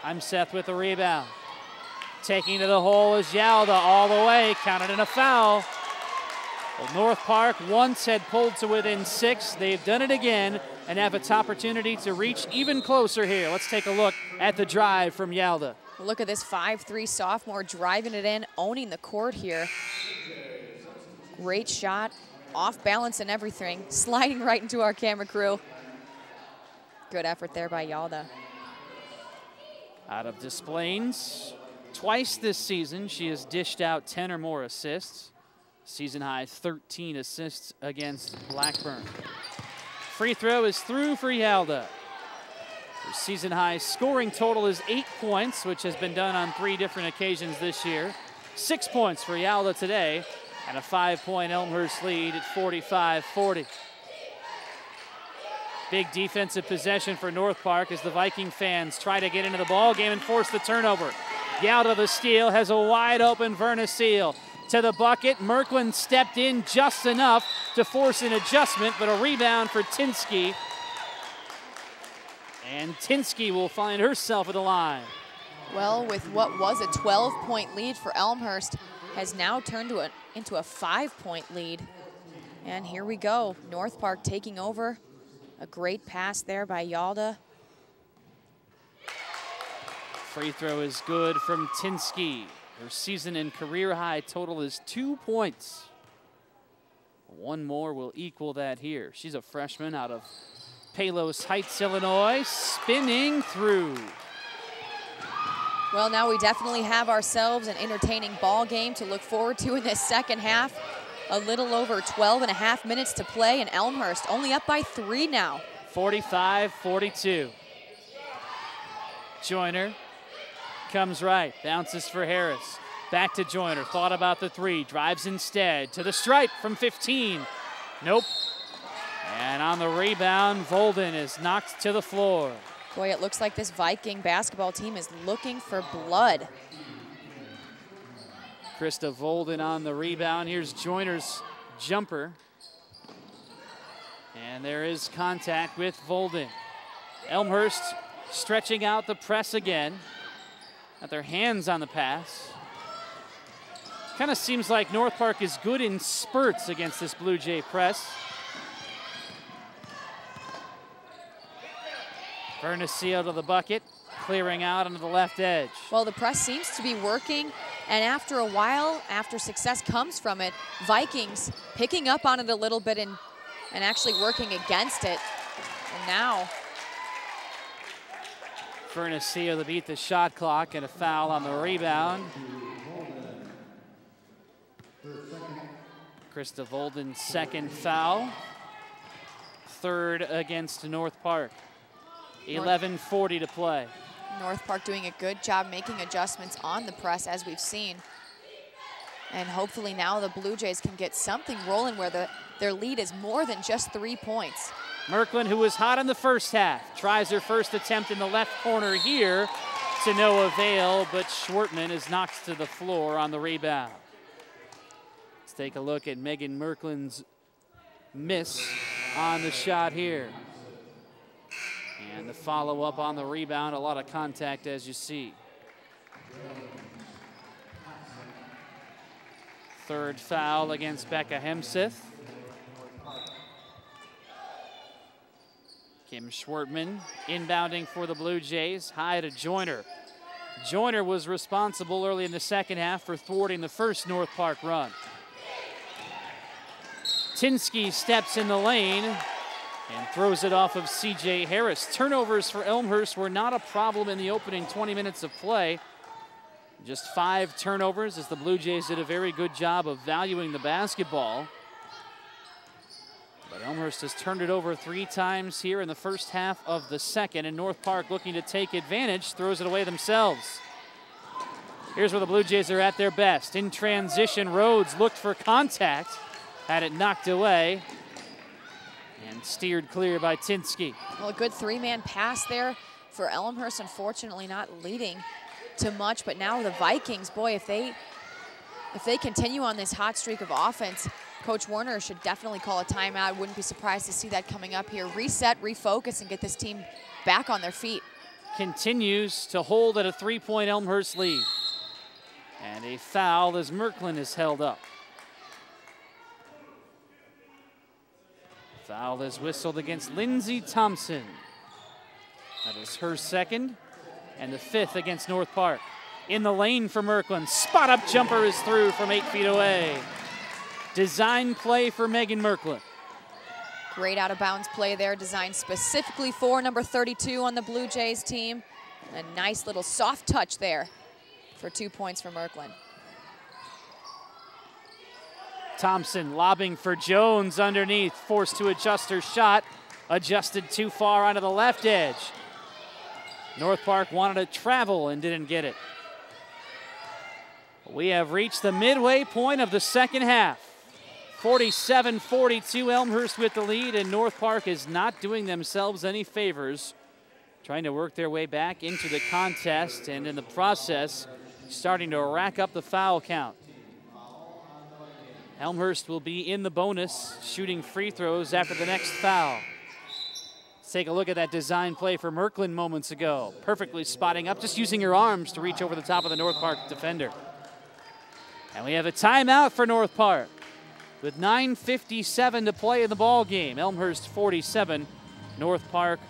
I'm Seth with the rebound. Taking to the hole is Yalda all the way, counted in a foul. Well, North Park once had pulled to within 6. They've done it again and have its opportunity to reach even closer here. Let's take a look at the drive from Yalda. Look at this 5'3" sophomore driving it in, owning the court here. Great shot, off balance and everything, sliding right into our camera crew. Good effort there by Yalda. Out of Des Plaines, twice this season, she has dished out 10 or more assists. Season high 13 assists against Blackburn. Free throw is through for Yalda. Her season high scoring total is 8 points, which has been done on 3 different occasions this year. 6 points for Yalda today, and a 5-point Elmhurst lead at 45-40. Big defensive possession for North Park as the Viking fans try to get into the ball game and force the turnover. Yalda the steal, has a wide open Verna Seal. To the bucket, Merklin stepped in just enough to force an adjustment, but a rebound for Tinsky. And Tinsky will find herself at the line. Well, with what was a 12-point lead for Elmhurst, has now turned into a 5-point lead. And here we go, North Park taking over. A great pass there by Yalda. Free throw is good from Tinsky. Her season and career high total is 2 points. One more will equal that here. She's a freshman out of Palos Heights, Illinois, spinning through. Well, now we definitely have ourselves an entertaining ball game to look forward to in this second half. A little over 12.5 minutes to play, and Elmhurst only up by 3 now. 45-42. Joyner comes right, bounces for Harris. Back to Joyner, thought about the 3, drives instead to the stripe from 15. Nope. And on the rebound, Volden is knocked to the floor. Boy, it looks like this Viking basketball team is looking for blood. Krista Volden on the rebound. Here's Joyner's jumper. And there is contact with Volden. Elmhurst stretching out the press again. Got their hands on the pass. Kind of seems like North Park is good in spurts against this Blue Jay press. Verna Seal to the bucket, clearing out onto the left edge. Well, the press seems to be working, and after a while, after success comes from it, Vikings picking up on it a little bit and actually working against it. And now Verna Seal to beat the shot clock, and a foul on the rebound. Krista Volden's second foul. Third against North Park. 11:40 to play. North Park doing a good job making adjustments on the press, as we've seen. And hopefully now the Blue Jays can get something rolling where their lead is more than just 3 points. Merklin, who was hot in the first half, tries her first attempt in the left corner here to no avail, but Schwartman is knocked to the floor on the rebound. Let's take a look at Megan Merklin's miss on the shot here. And the follow-up on the rebound, a lot of contact as you see. Third foul against Becca Hemseth. Kim Schwartman inbounding for the Blue Jays, high to Joyner. Joyner was responsible early in the second half for thwarting the first North Park run. Tinsky steps in the lane, and throws it off of C.J. Harris. Turnovers for Elmhurst were not a problem in the opening 20 minutes of play. Just 5 turnovers as the Blue Jays did a very good job of valuing the basketball. But Elmhurst has turned it over 3 times here in the first half of the second, and North Park looking to take advantage, throws it away themselves. Here's where the Blue Jays are at their best. In transition, Rhodes looked for contact, had it knocked away, and steered clear by Tinsky. Well, a good 3-man pass there for Elmhurst, unfortunately not leading to much, but now the Vikings, boy, if they continue on this hot streak of offense, Coach Warner should definitely call a timeout. Wouldn't be surprised to see that coming up here. Reset, refocus, and get this team back on their feet. Continues to hold at a 3-point Elmhurst lead. And a foul as Merklin is held up. Foul is whistled against Lindsey Thompson. That is her second, and the 5th against North Park. In the lane for Merklin. Spot-up jumper is through from 8 feet away. Design play for Megan Merklin. Great out-of-bounds play there, designed specifically for number 32 on the Blue Jays team. A nice little soft touch there for 2 points for Merklin. Thompson lobbing for Jones underneath, forced to adjust her shot. Adjusted too far onto the left edge. North Park wanted to travel and didn't get it. We have reached the midway point of the second half. 47-42, Elmhurst with the lead, and North Park is not doing themselves any favors, trying to work their way back into the contest, and in the process, starting to rack up the foul count. Elmhurst will be in the bonus, shooting free throws after the next foul. Let's take a look at that design play for Merklin moments ago. Perfectly spotting up, just using her arms to reach over the top of the North Park defender. And we have a timeout for North Park with 9:57 to play in the ball game. Elmhurst 47, North Park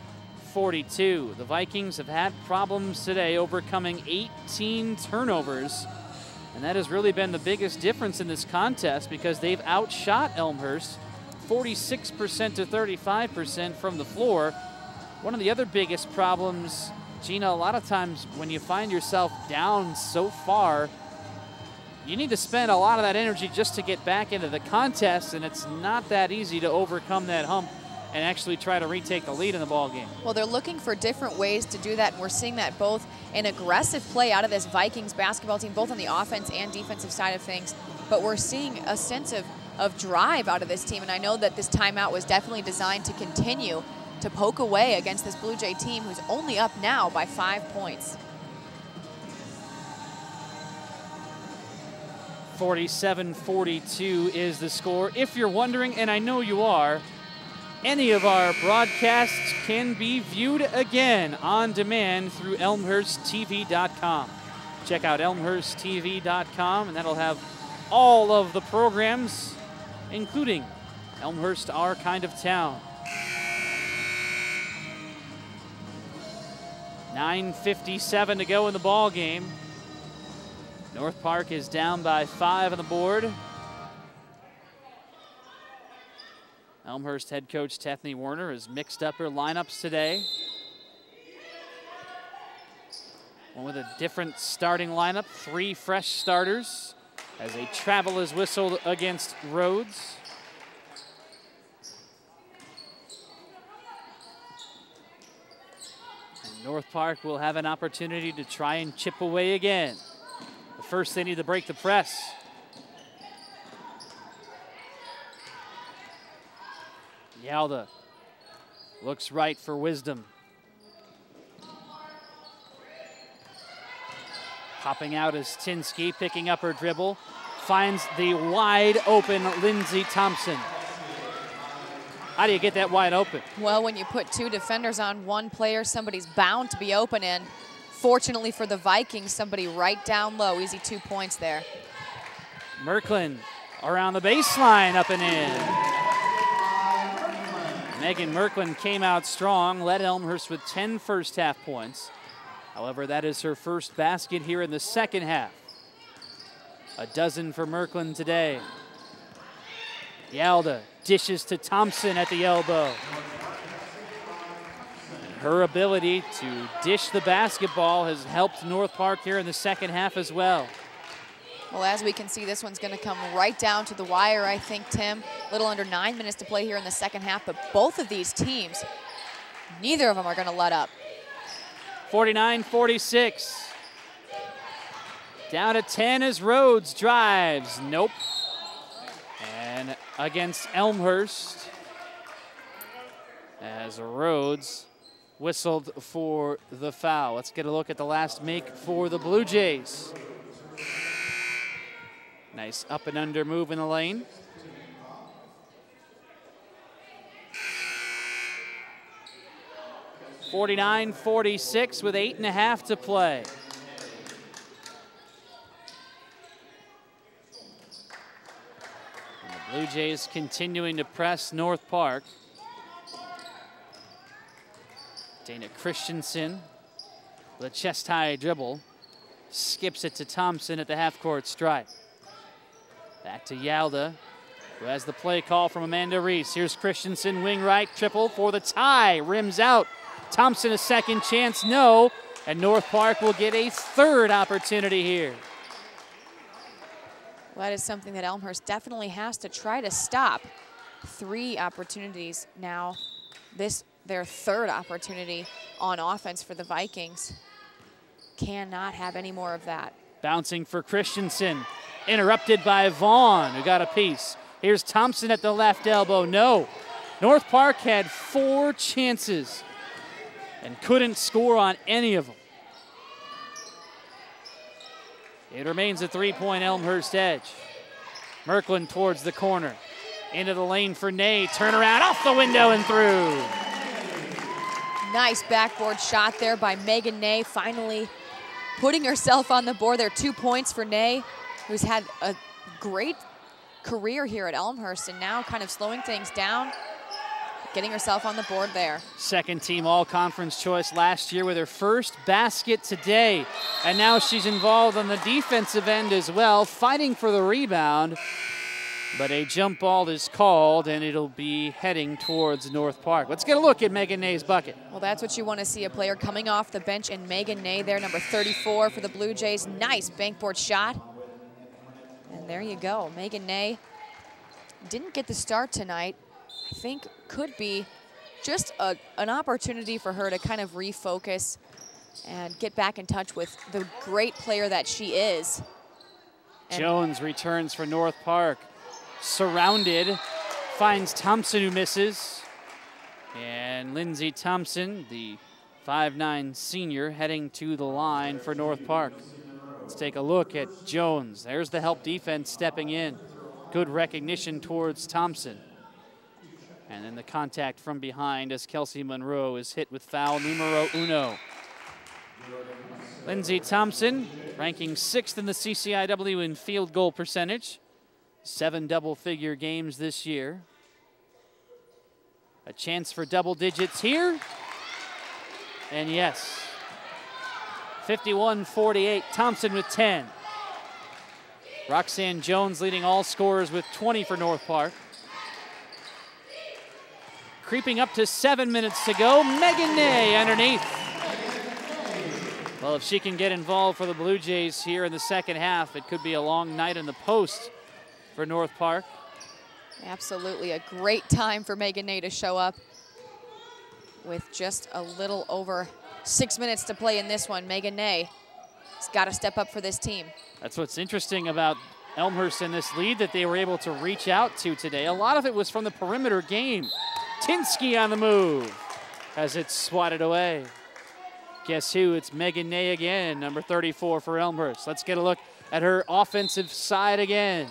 42. The Vikings have had problems today, overcoming 18 turnovers. And that has really been the biggest difference in this contest because they've outshot Elmhurst 46% to 35% from the floor. One of the other biggest problems, Gina, a lot of times when you find yourself down so far, you need to spend a lot of that energy just to get back into the contest, and it's not that easy to overcome that hump and actually try to retake the lead in the ball game. Well, they're looking for different ways to do that, and we're seeing that both in aggressive play out of this Vikings basketball team, both on the offense and defensive side of things, but we're seeing a sense of drive out of this team, and I know that this timeout was definitely designed to continue to poke away against this Blue Jay team who's only up now by 5 points. 47-42 is the score. If you're wondering, and I know you are, any of our broadcasts can be viewed again on demand through elmhursttv.com. Check out elmhursttv.com, and that'll have all of the programs, including Elmhurst, Our Kind of Town. 9:57 to go in the ball game. North Park is down by 5 on the board. Elmhurst head coach Tethany Warner has mixed up her lineups today. One with a different starting lineup, 3 fresh starters as a travel is whistled against Rhodes. And North Park will have an opportunity to try and chip away again. But first they need to break the press. Yalda looks right for Wisdom. Popping out is Tinsky, picking up her dribble. Finds the wide open Lindsey Thompson. How do you get that wide open? Well, when you put 2 defenders on one player, somebody's bound to be open, and fortunately for the Vikings, somebody right down low. Easy 2 points there. Merklin around the baseline, up and in. Megan Merklin came out strong, led Elmhurst with 10 first half points. However, that is her first basket here in the second half. A dozen for Merklin today. Yalda dishes to Thompson at the elbow. her ability to dish the basketball has helped North Park here in the second half as well. Well, as we can see, this one's going to come right down to the wire, I think, Tim. A little under 9 minutes to play here in the second half, but both of these teams, neither of them are going to let up. 49-46. Down to 10 as Rhodes drives. Nope. And against Elmhurst, as Rhodes whistled for the foul. Let's get a look at the last make for the Blue Jays. Nice up and under move in the lane. (49-46) with 8.5 to play. And the Blue Jays continuing to press North Park. Dana Christensen with a chest-high dribble. Skips it to Thompson at the half-court stripe. Back to Yalda, who has the play call from Amanda Reese. Here's Christensen, wing right, triple for the tie. Rims out. Thompson a second chance, no. And North Park will get a third opportunity here. Well, that is something that Elmhurst definitely has to try to stop. 3 opportunities now. This their third opportunity on offense for the Vikings. Cannot have any more of that. Bouncing for Christensen. Interrupted by Vaughn, who got a piece. Here's Thompson at the left elbow. No. North Park had 4 chances and couldn't score on any of them. It remains a 3-point Elmhurst edge. Merklin towards the corner. Into the lane for Ney. Turnaround off the window and through. Nice backboard shot there by Megan Ney, finally putting herself on the board. There are 2 points for Ney, who's had a great career here at Elmhurst and now kind of slowing things down, getting herself on the board there. Second team all-conference choice last year with her first basket today. And now she's involved on the defensive end as well, fighting for the rebound. But a jump ball is called, and it'll be heading towards North Park. Let's get a look at Megan Ney's bucket. Well, that's what you want to see, a player coming off the bench, and Megan Ney there, number 34 for the Blue Jays. Nice bankboard shot. And there you go. Megan Ney didn't get the start tonight. I think could be just an opportunity for her to kind of refocus and get back in touch with the great player that she is. And Jones returns for North Park. Surrounded, finds Thompson, who misses. And Lindsey Thompson, the 5'9" senior, heading to the line for North Park. Let's take a look at Jones. There's the help defense stepping in. Good recognition towards Thompson. And then the contact from behind as Kelsey Monroe is hit with foul numero uno. Lindsey Thompson, ranking 6th in the CCIW in field goal percentage. 7 double-figure games this year. A chance for double digits here. And yes, 51-48, Thompson with 10. Roxanne Jones leading all scorers with 20 for North Park. Creeping up to 7 minutes to go, Megan Ney underneath. Well, if she can get involved for the Blue Jays here in the second half, it could be a long night in the post for North Park. Absolutely a great time for Megan Ney to show up with just a little over 6 minutes to play in this one. Megan Ney has got to step up for this team. That's what's interesting about Elmhurst in this lead that they were able to reach out to today. A lot of it was from the perimeter game. Tinsky on the move as it's swatted away. Guess who? It's Megan Ney again, number 34 for Elmhurst. Let's get a look at her offensive side again.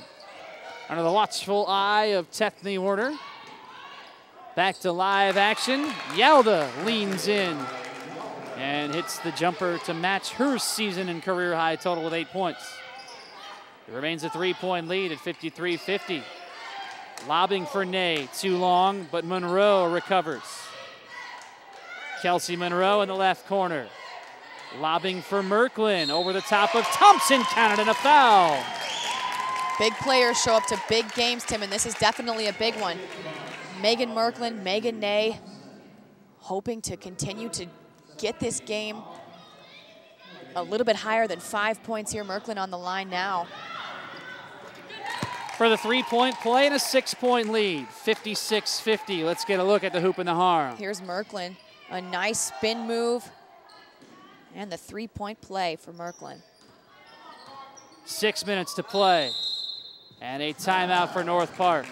Under the watchful eye of Tethany Warner. Back to live action. Yalda leans in and hits the jumper to match her season and career high total with 8 points. It remains a 3-point lead at 53-50. Lobbing for Ney, too long, but Monroe recovers. Kelsey Monroe in the left corner. Lobbing for Merklin over the top of Thompson, counted and a foul. Big players show up to big games, Tim, and this is definitely a big one. Megan Merklin, Megan Ney hoping to continue to get this game a little bit higher than 5 points here. Merklin on the line now. For the 3-point play and a 6-point lead, 56-50. Let's get a look at the hoop and the harm. Here's Merklin, a nice spin move, and the 3-point play for Merklin. 6 minutes to play, and a timeout for North Park.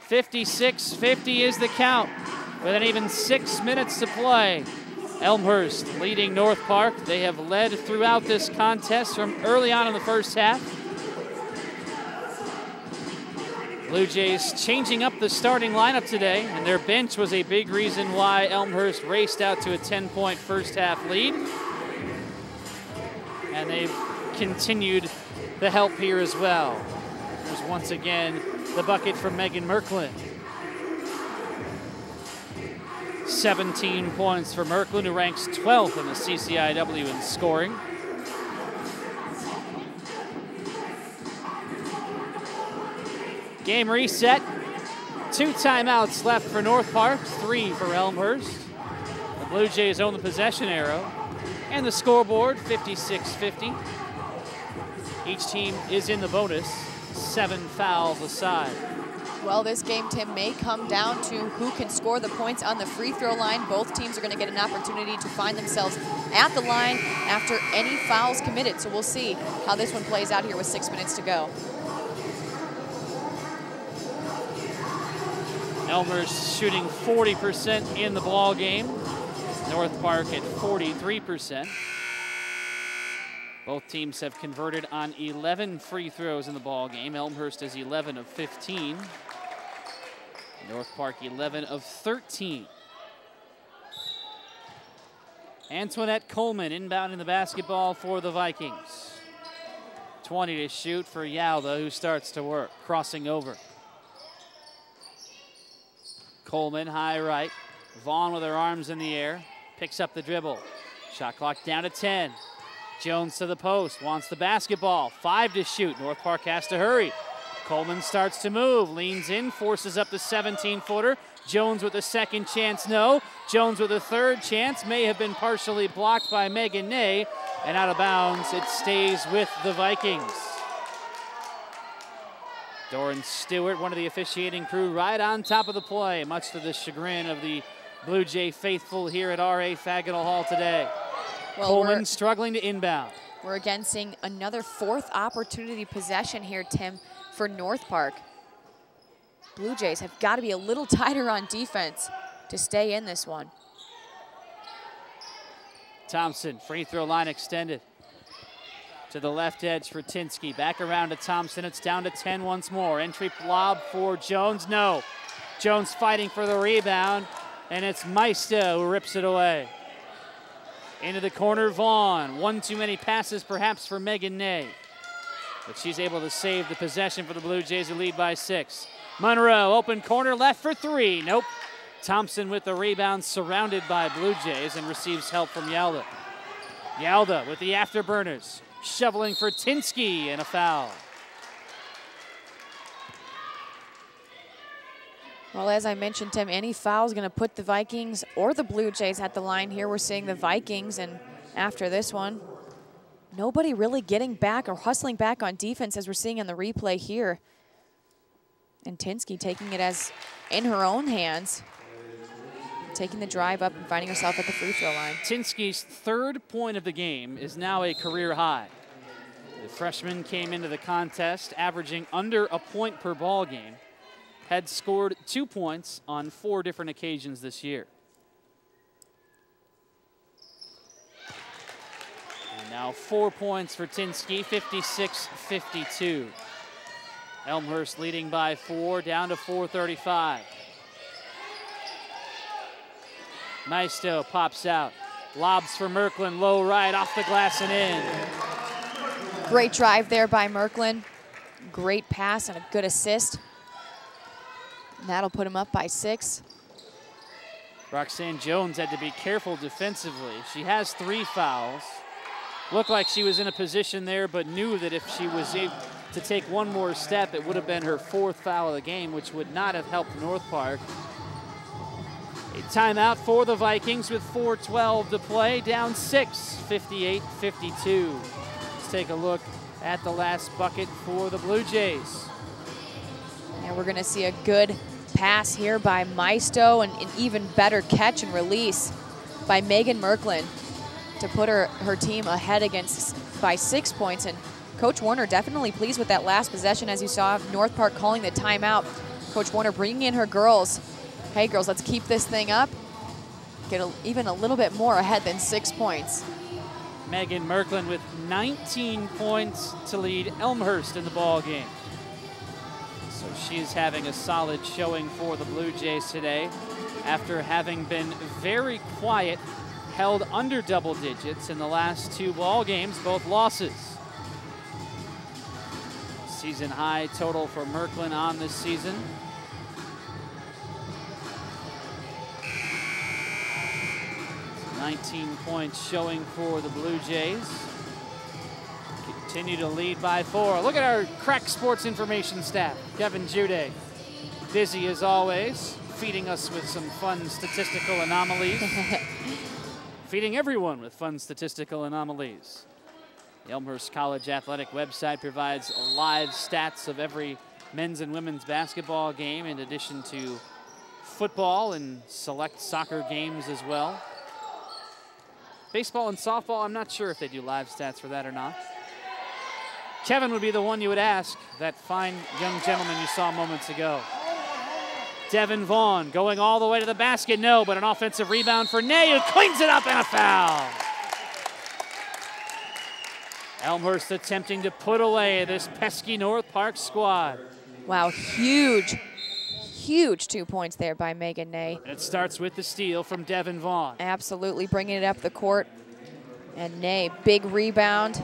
56-50 is the count, with an even 6 minutes to play. Elmhurst leading North Park. They have led throughout this contest from early on in the first half. Blue Jays changing up the starting lineup today, and their bench was a big reason why Elmhurst raced out to a 10-point first half lead. And they've continued the help here as well. There's once again the bucket from Megan Merklin. 17 points for Merklin, who ranks 12th in the CCIW in scoring. Game reset. 2 timeouts left for North Park, 3 for Elmhurst. The Blue Jays own the possession arrow. And the scoreboard, 56-50. Each team is in the bonus, 7 fouls aside. Well, this game, Tim, may come down to who can score the points on the free throw line. Both teams are going to get an opportunity to find themselves at the line after any fouls committed. So we'll see how this one plays out here with 6 minutes to go. Elmhurst shooting 40% in the ball game. North Park at 43%. Both teams have converted on 11 free throws in the ball game. Elmhurst is 11 of 15. North Park 11 of 13. Antoinette Coleman inbounding the basketball for the Vikings. 20 to shoot for Yalda, who starts to work, crossing over. Coleman, high right. Vaughn with her arms in the air, picks up the dribble. Shot clock down to 10. Jones to the post, wants the basketball. 5 to shoot, North Park has to hurry. Coleman starts to move, leans in, forces up the 17-footer. Jones with a second chance, no. Jones with a third chance, may have been partially blocked by Megan Ney, and out of bounds, it stays with the Vikings. Doran Stewart, one of the officiating crew, right on top of the play, much to the chagrin of the Blue Jay faithful here at R.A. Fagettl Hall today. Well, Coleman struggling to inbound. We're again seeing another 4th opportunity possession here, Tim, for North Park. Blue Jays have got to be a little tighter on defense to stay in this one. Thompson, free throw line extended. To the left edge for Tinsky. Back around to Thompson. It's down to 10 once more. Entry lob for Jones. No. Jones fighting for the rebound. And it's Maista who rips it away. Into the corner, Vaughn. One too many passes perhaps for Megan Ney. But she's able to save the possession for the Blue Jays, who lead by 6. Monroe, open corner, left for 3. Nope. Thompson with the rebound, surrounded by Blue Jays, and receives help from Yalda. Yalda with the afterburners. Shoveling for Tinsky, and a foul. Well, as I mentioned, Tim, any foul is going to put the Vikings or the Blue Jays at the line here. We're seeing the Vikings, and after this one, nobody really getting back or hustling back on defense, as we're seeing on the replay here. And Tinsky taking it as in her own hands, taking the drive up and finding herself at the free throw line. Tinsky's 3rd point of the game is now a career high. The freshman came into the contest averaging under a point per ball game, had scored 2 points on 4 different occasions this year. And now 4 points for Tinsky, 56-52. Elmhurst leading by 4, down to 4:35. Maisto pops out, lobs for Merklin, low right, off the glass and in. Great drive there by Merklin. Great pass and a good assist. And that'll put him up by 6. Roxanne Jones had to be careful defensively. She has 3 fouls. Looked like she was in a position there, but knew that if she was able to take one more step, it would have been her 4th foul of the game, which would not have helped North Park. A timeout for the Vikings with 4:12 to play, down 6, 58-52. Let's take a look at the last bucket for the Blue Jays. And we're going to see a good pass here by Maisto and an even better catch and release by Megan Merklin to put her team ahead by 6 points. And Coach Warner definitely pleased with that last possession, as you saw North Park calling the timeout. Coach Warner bringing in her girls. Hey girls, let's keep this thing up. Get even a little bit more ahead than 6 points. Megan Merklin with 19 points to lead Elmhurst in the ball game. So she's having a solid showing for the Blue Jays today after having been very quiet, held under double digits in the last 2 ball games, both losses. Season high total for Merklin on this season. $19 points showing for the Blue Jays. Continue to lead by 4. Look at our crack sports information staff. Kevin Jude, busy as always, feeding us with some fun statistical anomalies. Feeding everyone with fun statistical anomalies. The Elmhurst College Athletic website provides live stats of every men's and women's basketball game, in addition to football and select soccer games as well. Baseball and softball, I'm not sure if they do live stats for that or not. Kevin would be the one you would ask, that fine young gentleman you saw moments ago. Devin Vaughn going all the way to the basket. No, but an offensive rebound for Ney, who cleans it up, and a foul. Elmhurst attempting to put away this pesky North Park squad. Wow, huge 2 points there by Megan Ney. And it starts with the steal from Devin Vaughn. Absolutely bringing it up the court. And Ney, big rebound,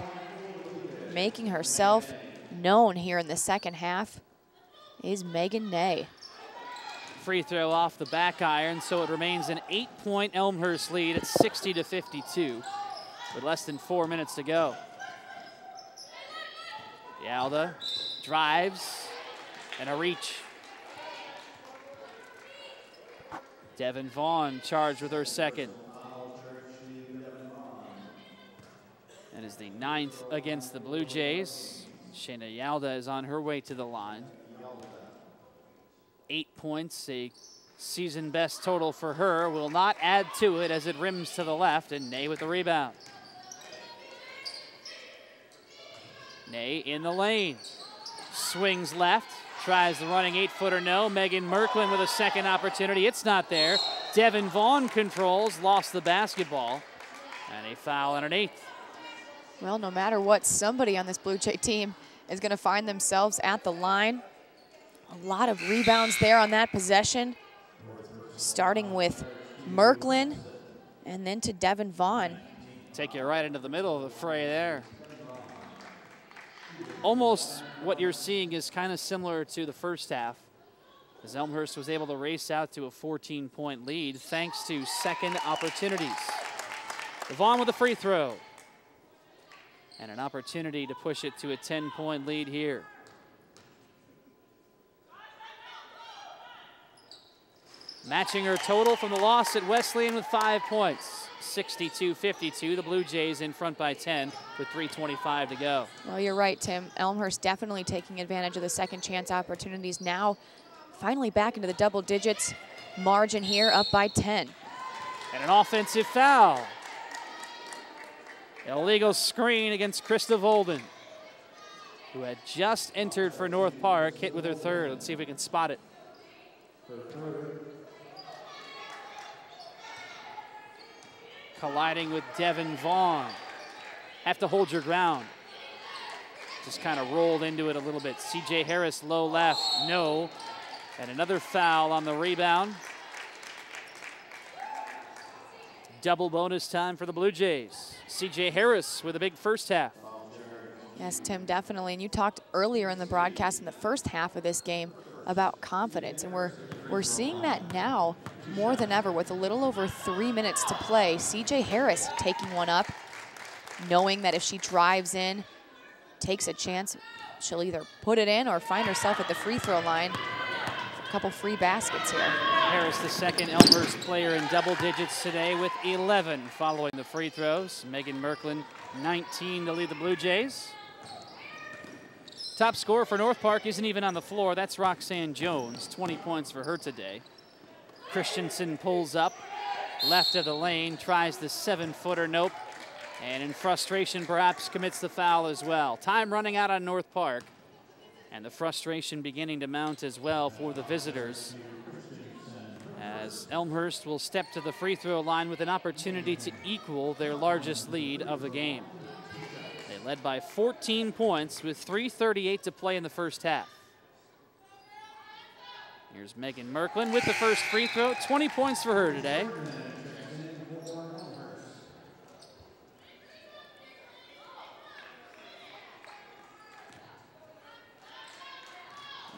making herself known here in the second half is Megan Ney. Free throw off the back iron, so it remains an 8-point Elmhurst lead at 60-52 with less than 4 minutes to go. Yalda drives and a reach. Devin Vaughn charged with her second. That is the 9th against the Blue Jays. Shayna Yalda is on her way to the line. 8 points, a season best total for her. Will not add to it as it rims to the left, and Ney with the rebound. Ney in the lane. Swings left. Tries the running 8-footer, no. Megan Merklin with a second opportunity. It's not there. Devin Vaughn controls, lost the basketball. And a foul underneath. Well, no matter what, somebody on this Blue Jay team is going to find themselves at the line. A lot of rebounds there on that possession. Starting with Merklin and then to Devin Vaughn. Take you right into the middle of the fray there. Almost what you're seeing is kind of similar to the first half, as Elmhurst was able to race out to a 14-point lead thanks to second opportunities. Vaughn with a free throw. And an opportunity to push it to a 10-point lead here. Matching her total from the loss at Wesleyan with 5 points. 62-52, the Blue Jays in front by 10 with 3:25 to go. Well, you're right, Tim. Elmhurst definitely taking advantage of the second chance opportunities. Now finally back into the double digits. Margin here up by 10. And an offensive foul. Illegal screen against Krista Volden, who had just entered for North Park, hit with her third. Let's see if we can spot it. Colliding with Devin Vaughn. Have to hold your ground. Just kind of rolled into it a little bit. CJ Harris, low left, no. And another foul on the rebound. Double bonus time for the Blue Jays. CJ Harris with a big first half. Yes, Tim, definitely. And you talked earlier in the broadcast in the first half of this game about confidence, and we're seeing that now more than ever with a little over 3 minutes to play. CJ Harris taking one up, knowing that if she drives in, takes a chance, she'll either put it in or find herself at the free throw line for a couple free baskets here. Harris, the second Elmhurst player in double digits today with 11 following the free throws. Megan Merklin, 19 to lead the Blue Jays. Top scorer for North Park isn't even on the floor. That's Roxanne Jones, 20 points for her today. Christensen pulls up, left of the lane, tries the 7-footer, nope. And in frustration, perhaps commits the foul as well. Time running out on North Park. And the frustration beginning to mount as well for the visitors, as Elmhurst will step to the free throw line with an opportunity to equal their largest lead of the game. They led by 14 points with 3:38 to play in the first half. Here's Megan Merklin with the first free throw, 20 points for her today.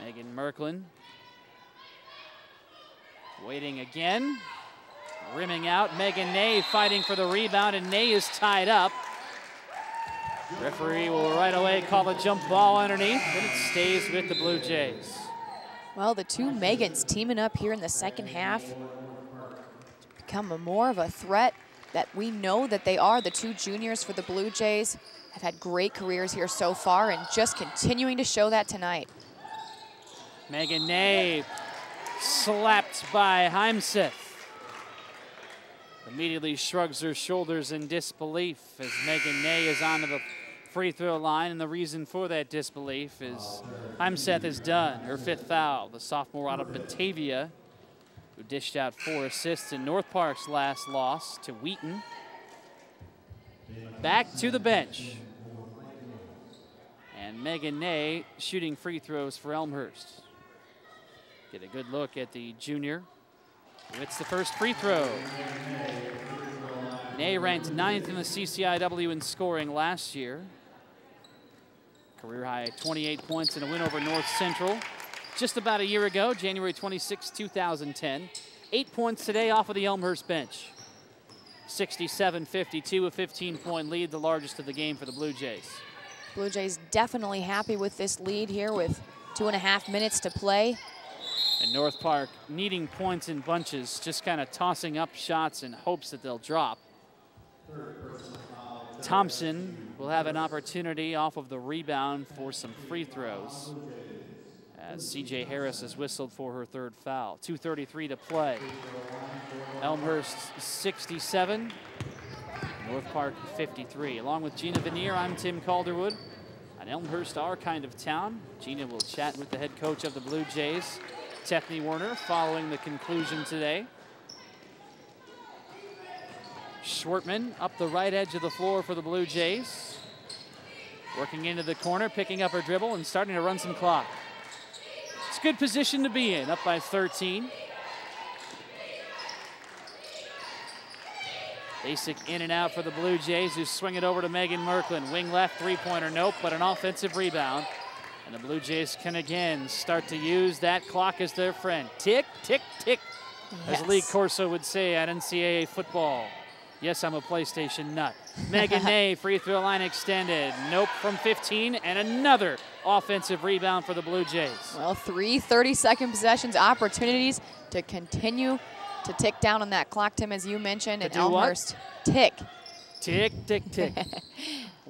Megan Merklin waiting again, rimming out. Megan Ney fighting for the rebound, and Ney is tied up. Referee will right away call a jump ball underneath, and it stays with the Blue Jays. Well, the two Megans teaming up here in the second half to become more of a threat that we know that they are. The two juniors for the Blue Jays have had great careers here so far and just continuing to show that tonight. Megan Ney slapped by Heimseth. Immediately shrugs her shoulders in disbelief as Megan Ney is onto the free throw line, and the reason for that disbelief is Heimseth is done, her 5th foul. The sophomore out of Batavia, who dished out 4 assists in North Park's last loss to Wheaton. Back to the bench. And Megan Ney shooting free throws for Elmhurst. Get a good look at the junior. It's the first free throw. Ney ranked 9th in the CCIW in scoring last year. Career high 28 points in a win over North Central just about a year ago, January 26, 2010. 8 points today off of the Elmhurst bench. 67-52, a 15-point lead, the largest of the game for the Blue Jays. Blue Jays definitely happy with this lead here with 2.5 minutes to play. And North Park needing points in bunches, just kind of tossing up shots in hopes that they'll drop. Thompson will have an opportunity off of the rebound for some free throws, as C.J. Harris has whistled for her 3rd foul. 2:33 to play. Elmhurst 67, North Park 53. Along with Gina Vanier, I'm Tim Calderwood. On Elmhurst, our kind of town. Gina will chat with the head coach of the Blue Jays, Tethany Werner, following the conclusion today. Schwartman up the right edge of the floor for the Blue Jays. Working into the corner, picking up her dribble and starting to run some clock. It's a good position to be in, up by 13. Basic in and out for the Blue Jays, who swing it over to Megan Merklin. Wing left, 3-pointer, nope, but an offensive rebound. And the Blue Jays can again start to use that clock as their friend. Tick, tick, tick, yes, as Lee Corso would say at NCAA football. Yes, I'm a PlayStation nut. Megan Ney, free throw line extended. Nope from 15, and another offensive rebound for the Blue Jays. Well, 3 30-second possessions, opportunities to continue to tick down on that clock, Tim, as you mentioned. And Elmhurst, tick. Tick, tick, tick.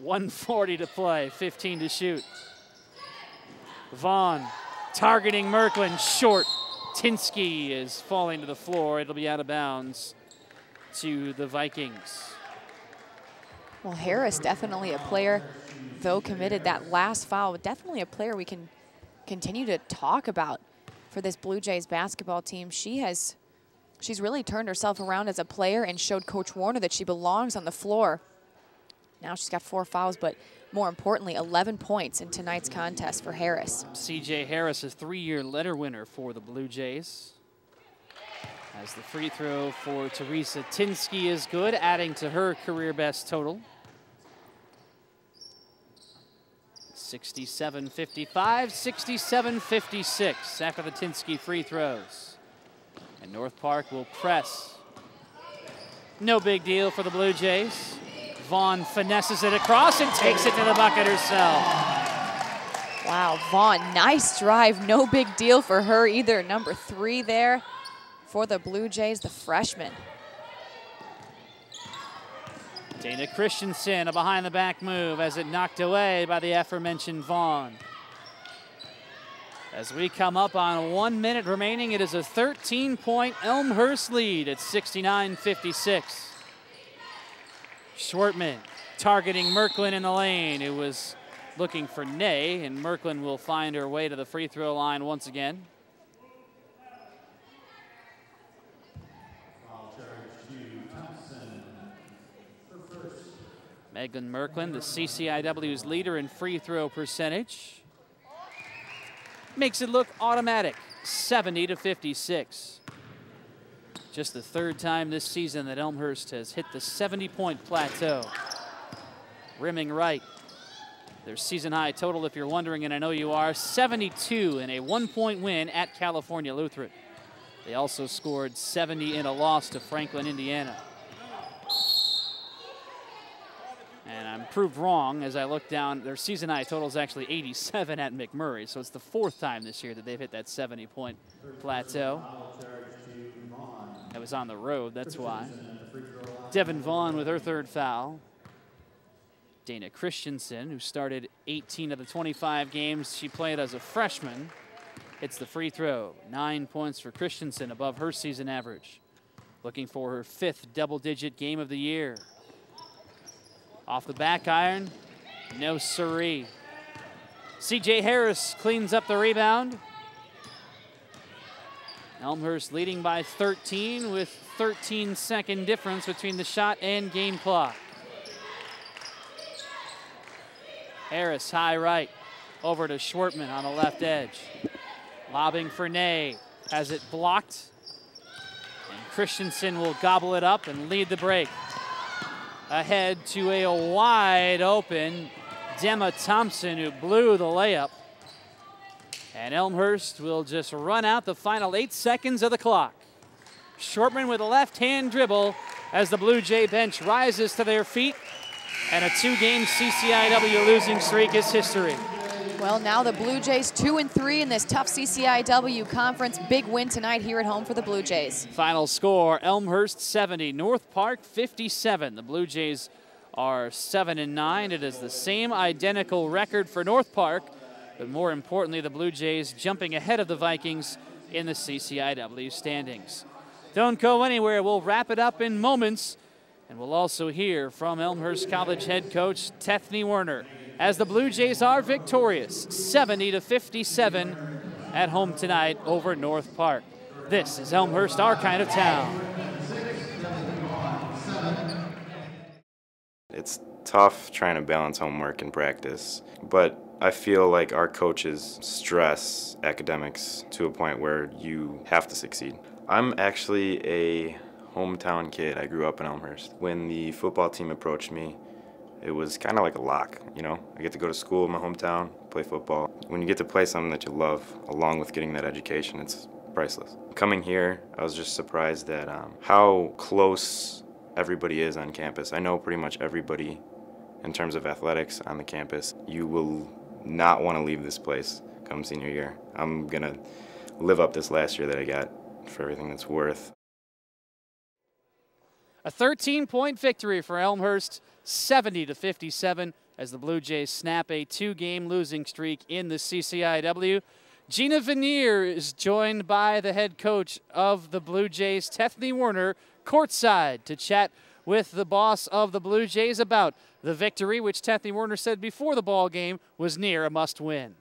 1:40 to play, 15 to shoot. Vaughn targeting Merklin, short. Tinsky is falling to the floor. It'll be out of bounds to the Vikings. Well, Harris definitely a player, though committed that last foul, but definitely a player we can continue to talk about for this Blue Jays basketball team. She's really turned herself around as a player and showed Coach Warner that she belongs on the floor. Now she's got 4 fouls, but more importantly, 11 points in tonight's contest for Harris. C.J. Harris is 3-year letter winner for the Blue Jays. As the free throw for Teresa Tinsky is good, adding to her career best total. 67-55, 67-56 after the Tinsky free throws. And North Park will press. No big deal for the Blue Jays. Vaughn finesses it across and takes it to the bucket herself. Wow, Vaughn, nice drive. No big deal for her either. Number 3 there. for the Blue Jays, the freshman. Dana Christensen, a behind-the-back move as it knocked away by the aforementioned Vaughn. As we come up on 1 minute remaining, it is a 13-point Elmhurst lead at 69-56. Schwartman targeting Merklin in the lane. It was looking for Ney, and Merklin will find her way to the free throw line once again. Megan Merklin, the CCIW's leader in free throw percentage. Makes it look automatic, 70-56. Just the third time this season that Elmhurst has hit the 70-point plateau. Rimming right. Their season high total, if you're wondering, and I know you are, 72 in a 1-point win at California Lutheran. They also scored 70 in a loss to Franklin, Indiana. And I'm proved wrong as I look down. Their season high total is actually 87 at McMurray, so it's the 4th time this year that they've hit that 70-point plateau. That was on the road, that's why. Devin Vaughn with her 3rd foul. Dana Christensen, who started 18 of the 25 games she played as a freshman, hits the free throw. 9 points for Christensen, above her season average. Looking for her 5th double-digit game of the year. Off the back iron, no siree. C.J. Harris cleans up the rebound. Elmhurst leading by 13 with 13-second difference between the shot and game clock. Harris high right, over to Schwartman on the left edge. Lobbing for Ney, has it blocked. And Christensen will gobble it up and lead the break. Ahead to a wide open Gemma Thompson, who blew the layup. And Elmhurst will just run out the final 8 seconds of the clock. Schwartman with a left-hand dribble as the Blue Jay bench rises to their feet. And a 2-game CCIW losing streak is history. Well, now the Blue Jays 2-3 in this tough CCIW conference. Big win tonight here at home for the Blue Jays. Final score, Elmhurst 70, North Park 57. The Blue Jays are 7-9. It is the same identical record for North Park, but more importantly, the Blue Jays jumping ahead of the Vikings in the CCIW standings. Don't go anywhere. We'll wrap it up in moments, and we'll also hear from Elmhurst College head coach Tethny Werner as the Blue Jays are victorious 70-57 at home tonight over North Park. This is Elmhurst, our kind of town. It's tough trying to balance homework and practice, but I feel like our coaches stress academics to a point where you have to succeed. I'm actually a hometown kid. I grew up in Elmhurst. When the football team approached me, it was kind of like a lock, you know? I get to go to school in my hometown, play football. When you get to play something that you love, along with getting that education, it's priceless. Coming here, I was just surprised at how close everybody is on campus. I know pretty much everybody in terms of athletics on the campus. You will not want to leave this place come senior year. I'm gonna live up this last year that I got for everything that's worth. A 13-point victory for Elmhurst, 70-57, as the Blue Jays snap a 2-game losing streak in the CCIW. Gina Vanier is joined by the head coach of the Blue Jays, Tethny Werner, courtside to chat with the boss of the Blue Jays about the victory, which Tethny Werner said before the ball game was near a must-win.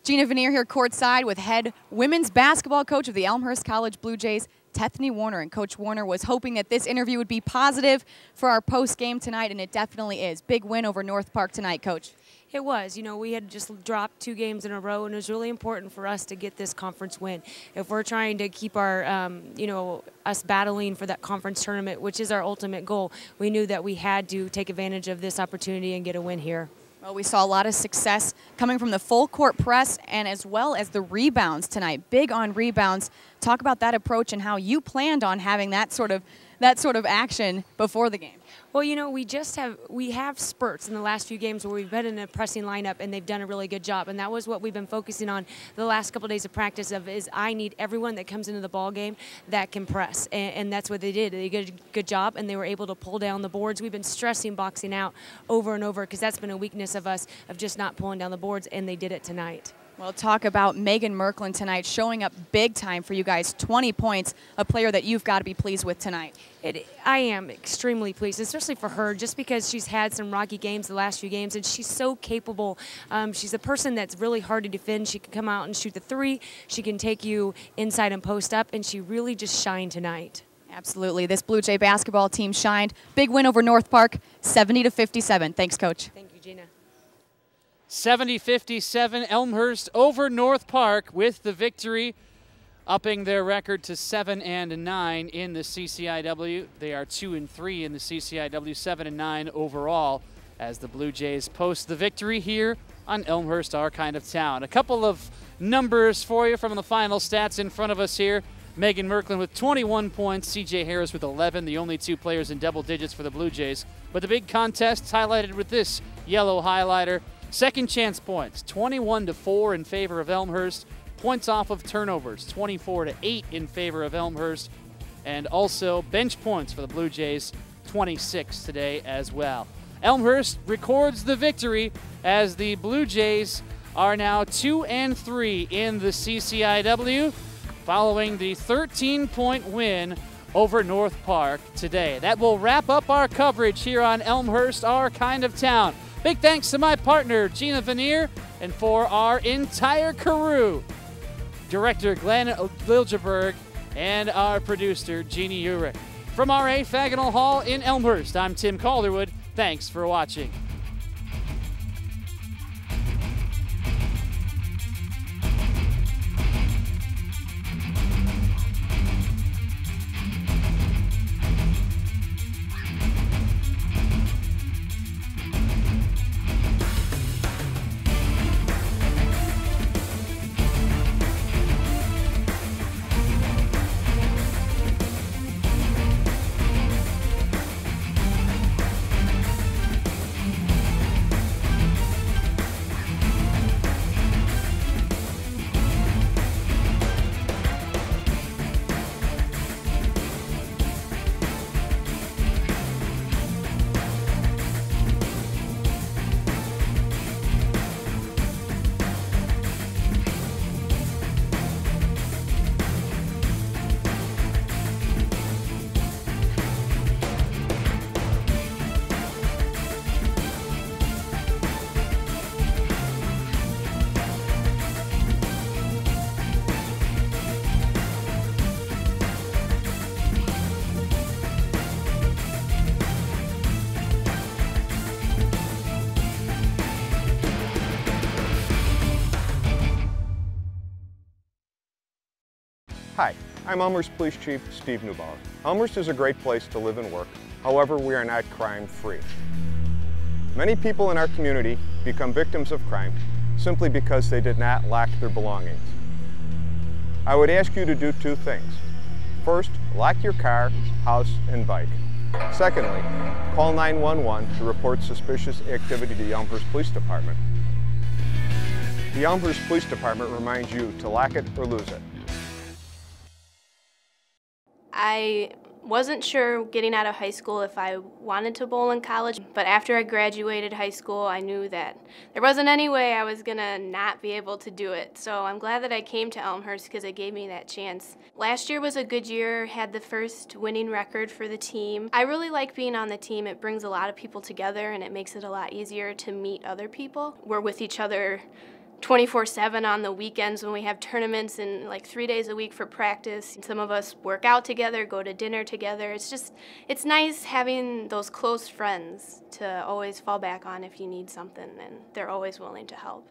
Gina Vanier here courtside with head women's basketball coach of the Elmhurst College Blue Jays, Tethny Werner. And Coach Werner was hoping that this interview would be positive for our post-game tonight, and it definitely is. Big win over North Park tonight, Coach. It was. You know, we had just dropped 2 games in a row, and it was really important for us to get this conference win. If we're trying to keep our, you know, us battling for that conference tournament, which is our ultimate goal, we knew that we had to take advantage of this opportunity and get a win here. Well, we saw a lot of success coming from the full court press and as well as the rebounds tonight. Big on rebounds. Talk about that approach and how you planned on having that that sort of action before the game? Well, you know, we have spurts in the last few games where we've been in a pressing lineup and they've done a really good job, and that was what we've been focusing on the last couple of days of practice. Is I need everyone that comes into the ball game that can press, and that's what they did. They did a good job, and they were able to pull down the boards. We've been stressing boxing out over and over because that's been a weakness of us, of just not pulling down the boards, and they did it tonight. Well, talk about Megan Merklin tonight, showing up big time for you guys. 20 points, a player that you've got to be pleased with tonight. I am extremely pleased, especially for her, just because she's had some rocky games the last few games, and she's so capable. She's a person that's really hard to defend. She can come out and shoot the three. She can take you inside and post up, and she really just shined tonight. Absolutely. This Blue Jay basketball team shined. Big win over North Park, 70-57. Thanks, Coach. Thank you, Gina. 70-57, Elmhurst over North Park with the victory, upping their record to 7-9 in the CCIW. They are 2-3 in the CCIW, 7-9 overall, as the Blue Jays post the victory here on Elmhurst, our kind of town. A couple of numbers for you from the final stats in front of us here. Megan Merklin with 21 points, CJ Harris with 11, the only two players in double digits for the Blue Jays. But the big contest highlighted with this yellow highlighter. Second chance points, 21-4 in favor of Elmhurst. Points off of turnovers, 24-8 in favor of Elmhurst. And also bench points for the Blue Jays, 26 today as well. Elmhurst records the victory as the Blue Jays are now 2-3 in the CCIW, following the 13-point win over North Park today. That will wrap up our coverage here on Elmhurst, our kind of town. Big thanks to my partner, Gina Veneer, and for our entire crew, Director Glenn Liljeberg, and our producer, Jeannie Urich. From RA Faginal Hall in Elmhurst, I'm Tim Calderwood. Thanks for watching. Hi, I'm Elmhurst Police Chief Steve Neubauer. Elmhurst is a great place to live and work. However, we are not crime-free. Many people in our community become victims of crime simply because they did not lock their belongings. I would ask you to do two things. First, lock your car, house, and bike. Secondly, call 911 to report suspicious activity to the Elmhurst Police Department. The Elmhurst Police Department reminds you to lock it or lose it. I wasn't sure getting out of high school if I wanted to bowl in college, but after I graduated high school, I knew that there wasn't any way I was gonna not be able to do it. So I'm glad that I came to Elmhurst because it gave me that chance. Last year was a good year, had the first winning record for the team. I really like being on the team. It brings a lot of people together and it makes it a lot easier to meet other people. We're with each other 24/7 on the weekends when we have tournaments and like 3 days a week for practice. Some of us work out together, go to dinner together. It's nice having those close friends to always fall back on if you need something, and they're always willing to help.